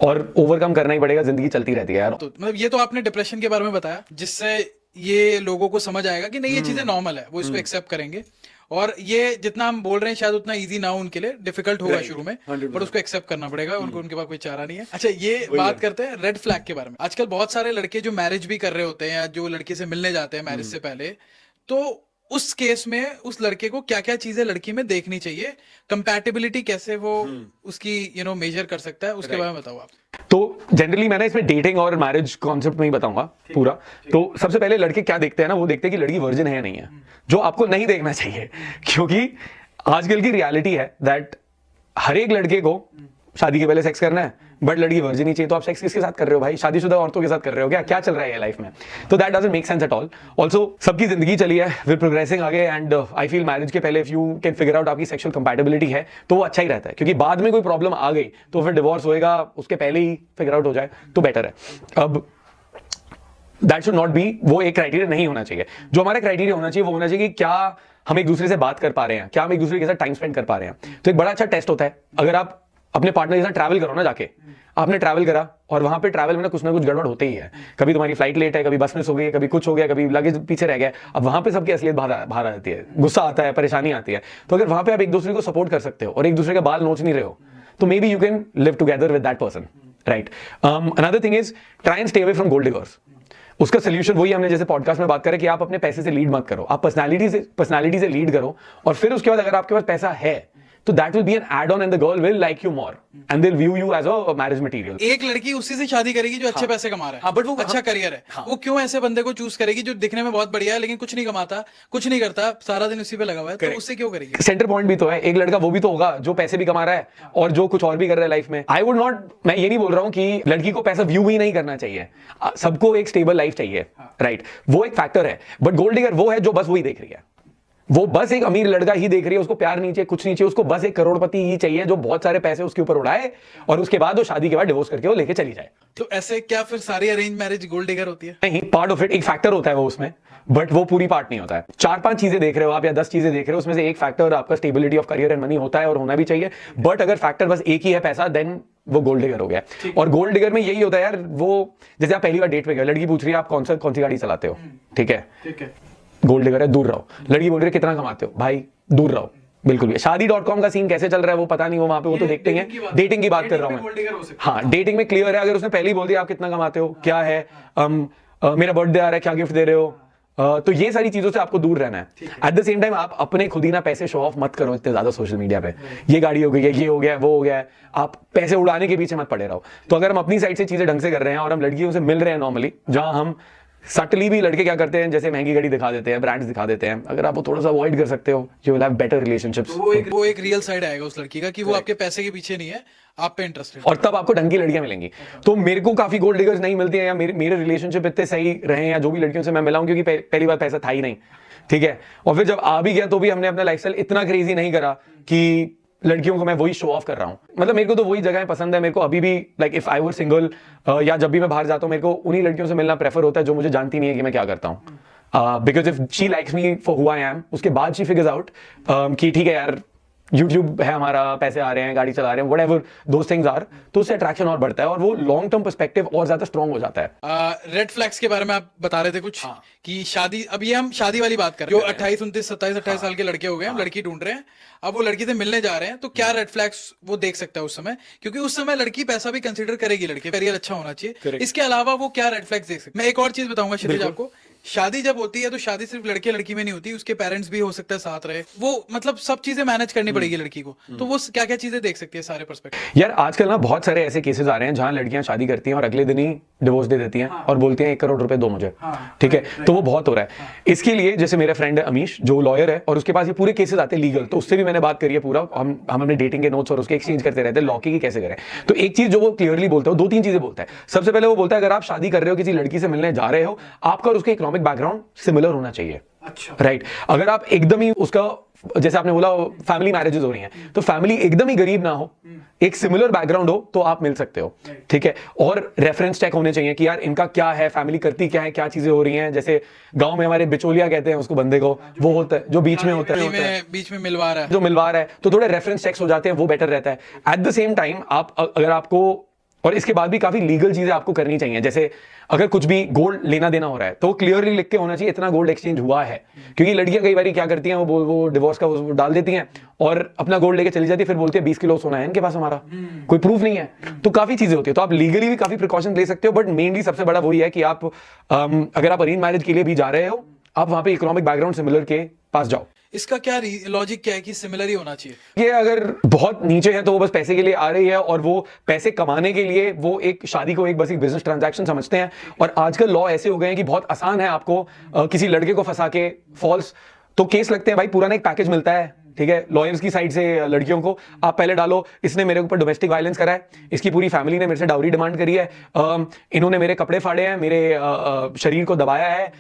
और ओवरकम करना ही पड़ेगा, जिंदगी चलती रहती है यार। तो मतलब ये तो आपने डिप्रेशन के बारे में बताया, जिससे ये लोगों को समझ आएगा कि नहीं ये चीजें नॉर्मल है, वो इसको एक्सेप्ट करेंगे। और ये जितना हम बोल रहे हैं शायद उतना इजी ना हो उनके लिए, डिफिकल्ट होगा शुरू में, पर उसको एक्सेप्ट करना पड़ेगा, उनको उनके पास कोई चारा नहीं है। अच्छा, ये बात करते हैं रेड फ्लैग के बारे में। आजकल बहुत सारे लड़के जो मैरिज भी कर रहे होते हैं या जो लड़की से मिलने जाते हैं मैरिज से पहले, तो उस केस में उस लड़के को क्या क्या चीजें लड़की में देखनी चाहिए, कंपैटिबिलिटी कैसे वो उसकी मेजर कर सकता है, उसके बारे में बताओ आप। तो जनरली मैं ना इसमें डेटिंग और मैरिज कॉन्सेप्ट में ही बताऊंगा पूरा। तो सबसे पहले लड़के क्या देखते हैं ना, वो देखते हैं कि लड़की वर्जिन है या नहीं है, जो आपको नहीं देखना चाहिए, क्योंकि आजकल की रियलिटी है दैट हर एक लड़के को शादी के पहले सेक्स करना है, बट लड़की वर्जिन ही चाहिए। तो आप सेक्स किसके साथ कर रहे हो भाई? शादीशुदा औरतों के साथ कर रहे हो क्या? क्या चल रहा है ये लाइफ में? तो that doesn't make sense at all. Also सबकी जिंदगी चली है, वी प्रोग्रेसिंग आगे, एंड आई फील मैरिज के पहले if you can figure out आपकी सेक्सुअल कंपैटिबिलिटी है तो वो अच्छा ही रहता है, क्योंकि बाद में कोई प्रॉब्लम आ गई तो फिर डिवोर्स होएगा, उसके पहले ही फिगर आउट हो जाए तो बेटर है। अब दैट शुड नॉट बी, वो एक क्राइटेरिया नहीं होना चाहिए। जो हमारा क्राइटेरिया होना चाहिए वो होना चाहिए कि क्या हम एक दूसरे से बात कर पा रहे हैं, क्या हम एक दूसरे के साथ टाइम स्पेंड कर पा रहे हैं। तो एक बड़ा अच्छा टेस्ट होता है, अगर आप अपने पार्टनर के साथ ट्रैवल करो ना, जाके आपने ट्रैवल करा और वहां पे ट्रैवल में ना कुछ गड़बड़ होते ही है। कभी तुम्हारी फ्लाइट लेट है, कभी बस मिस हो गई, कभी कुछ हो गया, कभी लगेज पीछे रह गया। अब वहां पे सबकी असलियत बाहर आ जाती है, गुस्सा आता है, परेशानी आती है। तो अगर वहां पे आप एक दूसरे को सपोर्ट कर सकते हो और एक दूसरे के बाल नोच नहीं रहे हो, तो may be you can live together with that person, right. Another thing is try and stay away from gold diggers. उसका सोल्यूशन वही हमने जैसे पॉडकास्ट में बात करें कि आप अपने पैसे से लीड मत करो, आप पर्सनालिटी से लीड करो, और फिर उसके बाद अगर आपके पास पैसा है तो that will be an add on and the girl will like you more and they will view you as a marriage material. एक लड़की उसी से शादी करेगी जो अच्छे पैसे कमा रहा है, बट वो अच्छा करियर है, वो क्यों ऐसे बंदे को चूज करेगी जो दिखने में बहुत बढ़िया है लेकिन कुछ नहीं कमाता, कुछ नहीं करता, सारा दिन उसी पे लगा हुआ है, तो उससे क्यों करेगी? सेंटर पॉइंट भी तो है, एक लड़का वो भी तो होगा जो पैसे भी कमा रहा है और जो कुछ और भी कर रहा है लाइफ में। आई वुड नॉट, मैं ये नहीं बोल रहा हूँ कि लड़की को पैसा व्यू ही नहीं करना चाहिए, सबको एक स्टेबल लाइफ चाहिए, राइट, वो एक फैक्टर है। बट गोल्ड डिगर वो है जो बस वही देख रही है, वो बस एक अमीर लड़का ही देख रही है, उसको प्यार नहीं चाहिए, कुछ नहीं चाहिए, उसको बस एक करोड़पति ही चाहिए जो बहुत सारे पैसे उसके ऊपर उड़ाए और उसके बाद वो शादी के बाद डिवोर्स करके वो लेके चली जाए। तो ऐसे क्या फिर सारी अरेंज मैरिज गोल्ड डिगर होती है? नहीं, पार्ट ऑफ इट, एक फैक्टर होता है वो उसमें, बट वो पूरी पार्ट नहीं होता है। 4-5 चीजें देख रहे हो आप या 10 चीजें देख रहे हो, उसमें से एक फैक्टर आपका stability of career and money होता है और होना भी चाहिए। बट अगर फैक्टर बस एक ही है, पैसा, देन वो गोल्ड डिगर हो गया। और गोल्ड डिगर में यही होता है यार, वो जैसे आप पहली बार डेट पे गए, लड़की पूछ रही है आप कौन सी गाड़ी चलाते हो, ठीक है, गोल्ड डिगर है, दूर रहो। लड़की बोल रही है कितना कमाते हो, भाई दूर रहो, बिल्कुल भी। शादी.com का सीन कैसे चल रहा है वो पता नहीं, वो वहां पे वो तो देखते हैं, डेटिंग की बात कर रहा हूं मैं। हाँ, डेटिंग में क्लियर है, अगर उसने पहले ही बोल दिया आप कितना कमाते हो, क्या है, मेरा बर्थडे आ रहा है, क्या गिफ्ट दे रहे हो, तो ये सारी चीजों से आपको दूर रहना है। एट द सेम टाइम आप अपने खुद ही ना पैसे शो ऑफ मत करो इतने ज्यादा सोशल मीडिया पे, ये गाड़ी हो गई है, ये हो गया, वो हो गया, आप पैसे उड़ाने के पीछे मत पड़े रहो। तो अगर हम अपनी साइड से चीजें ढंग से कर रहे हैं और हम लड़कियों से मिल रहे हैं नॉर्मली, जहां हम सटली भी, लड़के क्या करते हैं जैसे महंगी गाड़ी दिखा देते हैं, ब्रांड्स दिखा देते हैं, अगर आप वो थोड़ा सा अवॉइड कर सकते हो, you will have better relationships. वो एक रियल साइड आएगा उस लड़की का कि वो आपके पैसे के पीछे नहीं है, आप पे इंटरेस्टेड, और तब आपको ढंग की लड़कियां मिलेंगी। तो मेरे को काफी गोल्ड डिगर्स नहीं मिलती हैं, या मेरे रिलेशनशिप इतने सही रहे या जो भी लड़कियों से मैं मिला हूं, क्योंकि पहली बार पैसा था ही नहीं, ठीक है। और फिर जब आ भी गया तो भी हमने अपना लाइफस्टाइल इतना क्रेजी नहीं करा कि लड़कियों को मैं वही शो ऑफ कर रहा हूं। मतलब मेरे को तो वही जगहें पसंद है, मेरे को अभी भी like if I were single या जब भी मैं बाहर जाता हूं, मेरे को उन्हीं लड़कियों से मिलना प्रेफर होता है जो मुझे जानती नहीं है कि मैं क्या करता हूं। Because if she likes me for who I am, उसके बाद शी फिगर्स आउट कि ठीक है यार, YouTube है हमारा, पैसे आ रहे हैं, गाड़ी चला रहे हैं, व्हाटएवर दोस थिंग्स आर, तो उससे अट्रैक्शन और बढ़ता है और वो लॉन्ग टर्म पर्सपेक्टिव और ज्यादा स्ट्रांग हो जाता है। रेड फ्लैग्स के बारे में आप बता रहे थे कुछ, कि शादी, अब ये हम शादी वाली बात कर रहे हैं, जो 28, 29, 27, 28 साल के लड़के हो गए, हम लड़की ढूंढ रहे हैं, अब वो लड़की से मिलने जा रहे हैं, तो क्या रेड फ्लैग्स वो देख सकता है उस समय? क्योंकि उस समय लड़की पैसा भी कंसीडर करेगी, लड़के करियर अच्छा होना चाहिए, इसके अलावा वो क्या रेड फ्लैग्स देख सकते हैं? मैं एक और चीज बताऊंगा क्षितिज आपको, शादी जब होती है तो शादी सिर्फ लड़के लड़की में नहीं होती, उसके पेरेंट्स भी हो सकता है साथ रहे, वो मतलब सब चीजें मैनेज करनी पड़ेगी लड़की को, तो वो क्या क्या चीजें देख सकती है सारे पर्सपेक्टिव। यार आजकल ना बहुत सारे ऐसे केसेस आ रहे हैं जहां लड़कियां शादी करती हैं और अगले दिन ही डिवोर्स दे देती हैं और बोलती हैं 1 करोड़ रुपए दो मुझे। ठीक है, तो वो बहुत हो रहा है। इसके लिए जैसे मेरा फ्रेंड है अमीश जो लॉयर है और उसके पास ये पूरे केसेस आते हैं लीगल, तो उससे भी मैंने बात करी है पूरा, हम अपने डेटिंग के नोट्स और उसके एक्सचेंज करते रहते हैं लॉ की कैसे करें। तो एक चीज जो वो क्लियरली बोलता है, 2-3 चीजें बोलता है। सबसे पहले वो बोलता है अगर आप शादी कर रहे हो, किसी लड़की से मिलने जा रहे हो, आपका और उसका इकोनॉमिक बैकग्राउंड सिमिलर होना चाहिए। अच्छा, राइट। अगर आप एकदम ही उसका, जैसे आपने बोला फैमिली मैरिजेस हो रही हैं, तो फैमिली एकदम ही गरीब ना हो, एक सिमिलर बैकग्राउंड हो, तो आप मिल सकते हो। ठीक है, और रेफरेंस चेक होने चाहिए कि यार इनका क्या है, फैमिली करती क्या है, क्या चीजें हो रही हैं। जैसे गांव में हमारे बिचौलिया कहते हैं उसको बंदे को, वो होता है जो बीच में होता है, बीच में मिलवा रहा है, जो मिलवा रहा है, तो थोड़े रेफरेंस चेक्स हो जाते हैं, वो बेटर रहता है। एट द सेम टाइम आप अगर आपको, और इसके बाद भी काफी लीगल चीजें आपको करनी चाहिए, जैसे अगर कुछ भी गोल्ड लेना देना हो रहा है तो क्लियरली लिख के होना चाहिए इतना गोल्ड एक्सचेंज हुआ है। क्योंकि लड़कियां कई बार क्या करती हैं, वो डिवोर्स का वो डाल देती हैं और अपना गोल्ड लेके चली जाती है, फिर बोलती है 20 किलो सोना है इनके पास, हमारा कोई प्रूफ नहीं है। तो काफी चीजें होती है, तो आप लीगली भी काफी प्रिकॉशन ले सकते हो। बट मेनली सबसे बड़ा वही है कि आप अगर आप अरेंज मैरिज के लिए भी जा रहे हो, आप वहां पे इकोनॉमिक बैकग्राउंड सिमिलर के पास जाओ। इसका क्या लॉजिक क्या है कि सिमिलर ही होना चाहिए? ये अगर बहुत नीचे है तो वो बस पैसे के लिए आ रही है और वो पैसे कमाने के लिए वो एक शादी को एक बस एक बिजनेस ट्रांजैक्शन समझते हैं। और आजकल लॉ ऐसे हो गए हैं कि बहुत आसान है आपको किसी लड़के को फंसा के फॉल्स तो केस लगते हैं भाई, पूरा ना एक पैकेज मिलता है। ठीक है, लॉयर्स की साइड से लड़कियों को आप पहले डालो, इसने मेरे ऊपर डोमेस्टिक वायलेंस करा है, इसकी पूरी फैमिली ने मेरे से डाउरी डिमांड करी है, इन्होंने मेरे कपड़े फाड़े हैं, मेरे शरीर को दबाया है,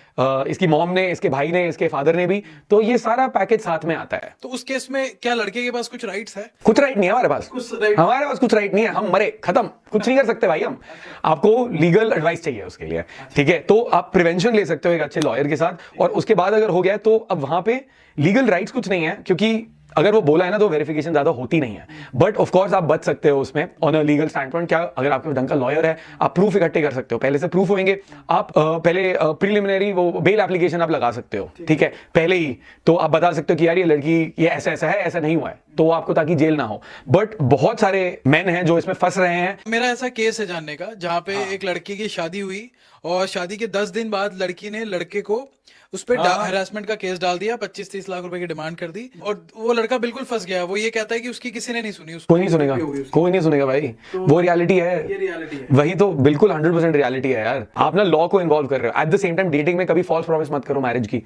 इसकी मॉम ने, इसके भाई ने, इसके फादर ने भी। तो ये सारा पैकेज साथ में आता है। तो उस केस में क्या लड़के के पास कुछ राइट्स है? कुछ राइट नहीं है हमारे पास, हमारे पास कुछ राइट नहीं है, हम मरे खत्म, कुछ नहीं कर सकते भाई हम। आपको लीगल एडवाइस चाहिए उसके लिए। ठीक है, तो आप प्रिवेंशन ले सकते हो एक अच्छे लॉयर के साथ, और उसके बाद अगर हो गया तो अब वहां पे लीगल राइट्स कुछ नहीं है, क्योंकि अगर वो बोला है ना तो वेरिफिकेशन ज्यादा होती नहीं है। बट ऑफ कोर्स आप बच सकते हो उसमें on a legal stand point. क्या अगर आपके ढंग का लॉयर है, आप प्रूफ इकट्ठे कर सकते हो, पहले से प्रूफ होंगे। आप पहले प्रीलिमिनरी वो बेल एप्लीकेशन आप लगा सकते हो। ठीक है, पहले ही तो आप बता सकते हो कि यार ये लड़की ये ऐसा ऐसा है, ऐसा नहीं हुआ है, तो आपको ताकि जेल ना हो। बट बहुत सारे मैन हैं जो इसमें फंस रहे हैं। मेरा ऐसा केस है जानने का जहां पे एक लड़की की शादी हुई और शादी के 10 दिन बाद लड़की ने लड़के को उस पर हरासमेंट का केस डाल दिया, 25-30 लाख रुपए की डिमांड कर दी, और वो लड़का बिल्कुल फंस गया। वो ये कहता है कि उसकी किसी ने नहीं सुनी, कोई नहीं सुनेगा, कोई नहीं सुनेगा भाई, वो रियलिटी है, ये रियलिटी है। वही तो बिल्कुल 100% रियलिटी है यार। आप ना लॉ को इन्वॉल्व कर रहे हो। At the same time dating में कभी फॉल्स प्रॉमिस मत करो मैरिज की,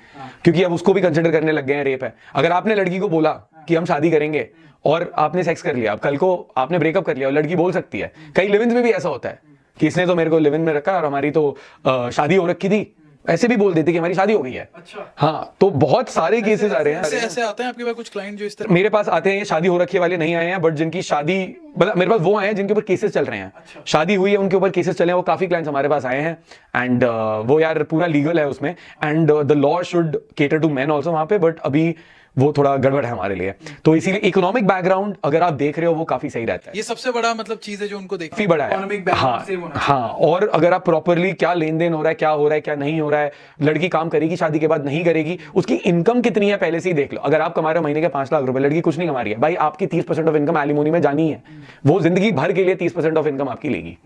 क्योंकि अब उसको भी कंसिडर करने लग गए हैं रेप है। अगर आपने लड़की को बोला कि हम शादी करेंगे और आपने सेक्स कर लिया, अब कल को आपने ब्रेकअप कर लिया, और लड़की बोल सकती है, कई लिव इन में भी ऐसा होता है कि इसने तो मेरे को लिव इन में रखा और हमारी तो शादी हो रखी थी, ऐसे भी बोल देती कि हमारी शादी हो गई है। अच्छा, हाँ, तो बहुत सारे केसेस आ रहे हैं। ऐसे आते हैं आपके पास कुछ क्लाइंट जो इस तरह? मेरे पास आते हैं, ये शादी हो रखी वाले नहीं आए हैं, बट जिनकी शादी, मतलब मेरे पास वो आए हैं जिनके ऊपर केसेस चल रहे हैं। अच्छा। शादी हुई है, उनके ऊपर केसेस चले हैं, वो काफी क्लाइंट्स हमारे पास आए हैं। एंड वो यार पूरा लीगल है उसमें, and the law should cater to man also वहां पे, बट अभी वो थोड़ा गड़बड़ है हमारे लिए। तो इसीलिए इकोनॉमिक बैकग्राउंड अगर आप देख रहे हो वो काफी सही रहता है। ये सबसे बड़ा मतलब चीज है जो उनको देखना, काफी बड़ा है। हाँ, और अगर आप प्रॉपरली क्या लेन देन हो रहा है, क्या हो रहा है, क्या नहीं हो रहा है, लड़की काम करेगी शादी के बाद, नहीं करेगी, उसकी इनकम कितनी है पहले से ही देख लो। अगर आप कमा रहे हो महीने के 5 लाख रुपए, लड़की कुछ नहीं कमा रही है भाई, आपकी 30% ऑफ इनकम एलिमोनी में जानी है, वो जिंदगी भर के लिए 30% ऑफ इनकम आपकी लेगी।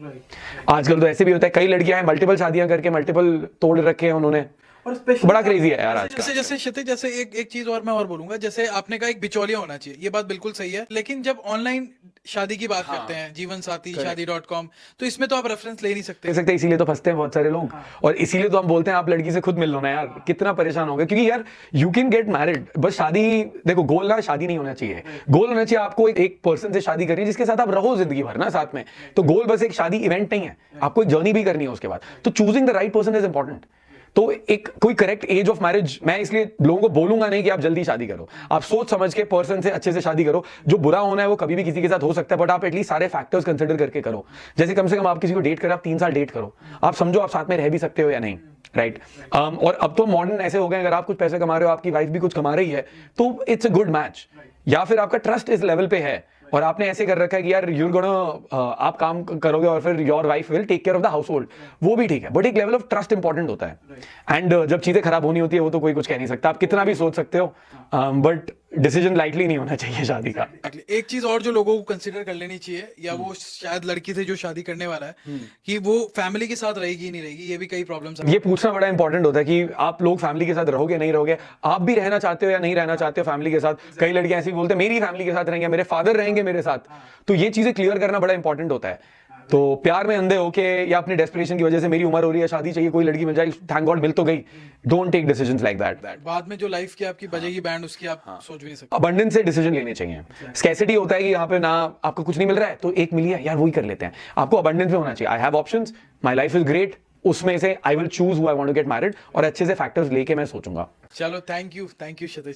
आजकल तो ऐसे भी होता है, कई लड़कियां हैं मल्टीपल शादियां करके मल्टीपल तोड़ रखे हैं उन्होंने, और बड़ा क्रेजी है यार आज। जैसे क्षितिज, जैसे एक चीज और मैं और बोलूंगा, जैसे आपने कहा एक बिचौलिया होना चाहिए, ये बात बिल्कुल सही है, लेकिन जब ऑनलाइन शादी की बात करते हैं, जीवन साथी शादी.com, तो इसमें तो आप रेफरेंस ले नहीं सकते, इसीलिए तो फंसते हैं बहुत सारे लोग। और इसीलिए तो हम बोलते हैं आप लड़की से खुद मिल लो ना यार, कितना परेशान हो गए। क्योंकि यार यू कैन गेट मैरिड, बस शादी, देखो गोल ना शादी नहीं होना चाहिए, गोल होना चाहिए आपको एक पर्सन से शादी करनी है जिसके साथ आप रहो जिंदगी भर ना साथ में। तो गोल बस एक शादी इवेंट नहीं है, आपको एक जर्नी भी करनी है उसके बाद। तो choosing the right person is important. तो एक कोई करेक्ट एज ऑफ मैरिज, मैं इसलिए लोगों को बोलूंगा नहीं कि आप जल्दी शादी करो, आप सोच समझ के पर्सन से अच्छे से शादी करो। जो बुरा होना है वो कभी भी किसी के साथ हो सकता है, बट आप एटलीस्ट सारे फैक्टर्स कंसिडर करके करो। जैसे कम से कम आप किसी को डेट करें, आप 3 साल डेट करो, आप समझो आप साथ में रह भी सकते हो या नहीं, राइट। और अब तो मॉडर्न ऐसे हो गए, अगर आप कुछ पैसे कमा रहे हो, आपकी वाइफ भी कुछ कमा रही है, तो इट्स अ गुड मैच। या फिर आपका ट्रस्ट इस लेवल पे है और आपने ऐसे कर रखा है कि यार यूर गोना, आप काम करोगे और फिर your wife will take care of the household, वो भी ठीक है, बट एक लेवल ऑफ ट्रस्ट इंपॉर्टेंट होता है। एंड जब चीजें खराब होनी होती है वो तो कोई कुछ कह नहीं सकता, आप कितना भी सोच सकते हो, बट डिसीजन लाइटली नहीं होना चाहिए शादी का। एक चीज और जो लोगों को कंसिडर कर लेनी चाहिए, या वो शायद लड़की से जो शादी करने वाला है कि वो फैमिली के साथ रहेगी नहीं रहेगी, ये भी कई प्रॉब्लम्स ये पूछना बड़ा इंपॉर्टेंट होता है कि आप लोग फैमिली के साथ रहोगे नहीं रहोगे, आप भी रहना चाहते हो या नहीं रहना चाहते हो फैमिली के साथ। कई लड़कियां ऐसी बोलते हैं मेरी फैमिली के साथ रहेंगे, मेरे फादर रहेंगे मेरे साथ। तो ये चीजें क्लियर करना बड़ा इंपॉर्टेंट होता है। तो प्यार में अंधे होके या अपनी डेस्परेशन की वजह से मेरी उम्र हो रही है, शादी चाहिए, कोई लड़की मिल जाए, थैंक गॉड मिल तो गई, don't take decisions like that. बाद में जो लाइफ की आपकी बजेगी बैंड, उसकी आप सोच भी नहीं सकते। अबंडेंस से डिसीजन लेने चाहिए। स्कैसिटी होता है कि यहाँ पे ना आपको कुछ नहीं मिल रहा है तो एक मिल गया यार वही कर लेते हैं। आपको अबंडेंस में होना चाहिए, I have options, my life is great, उसमें से I will choose who I want to get married, और अच्छे से फैक्टर्स लेके मैं सोचूंगा। चलो थैंक यू क्षितिज।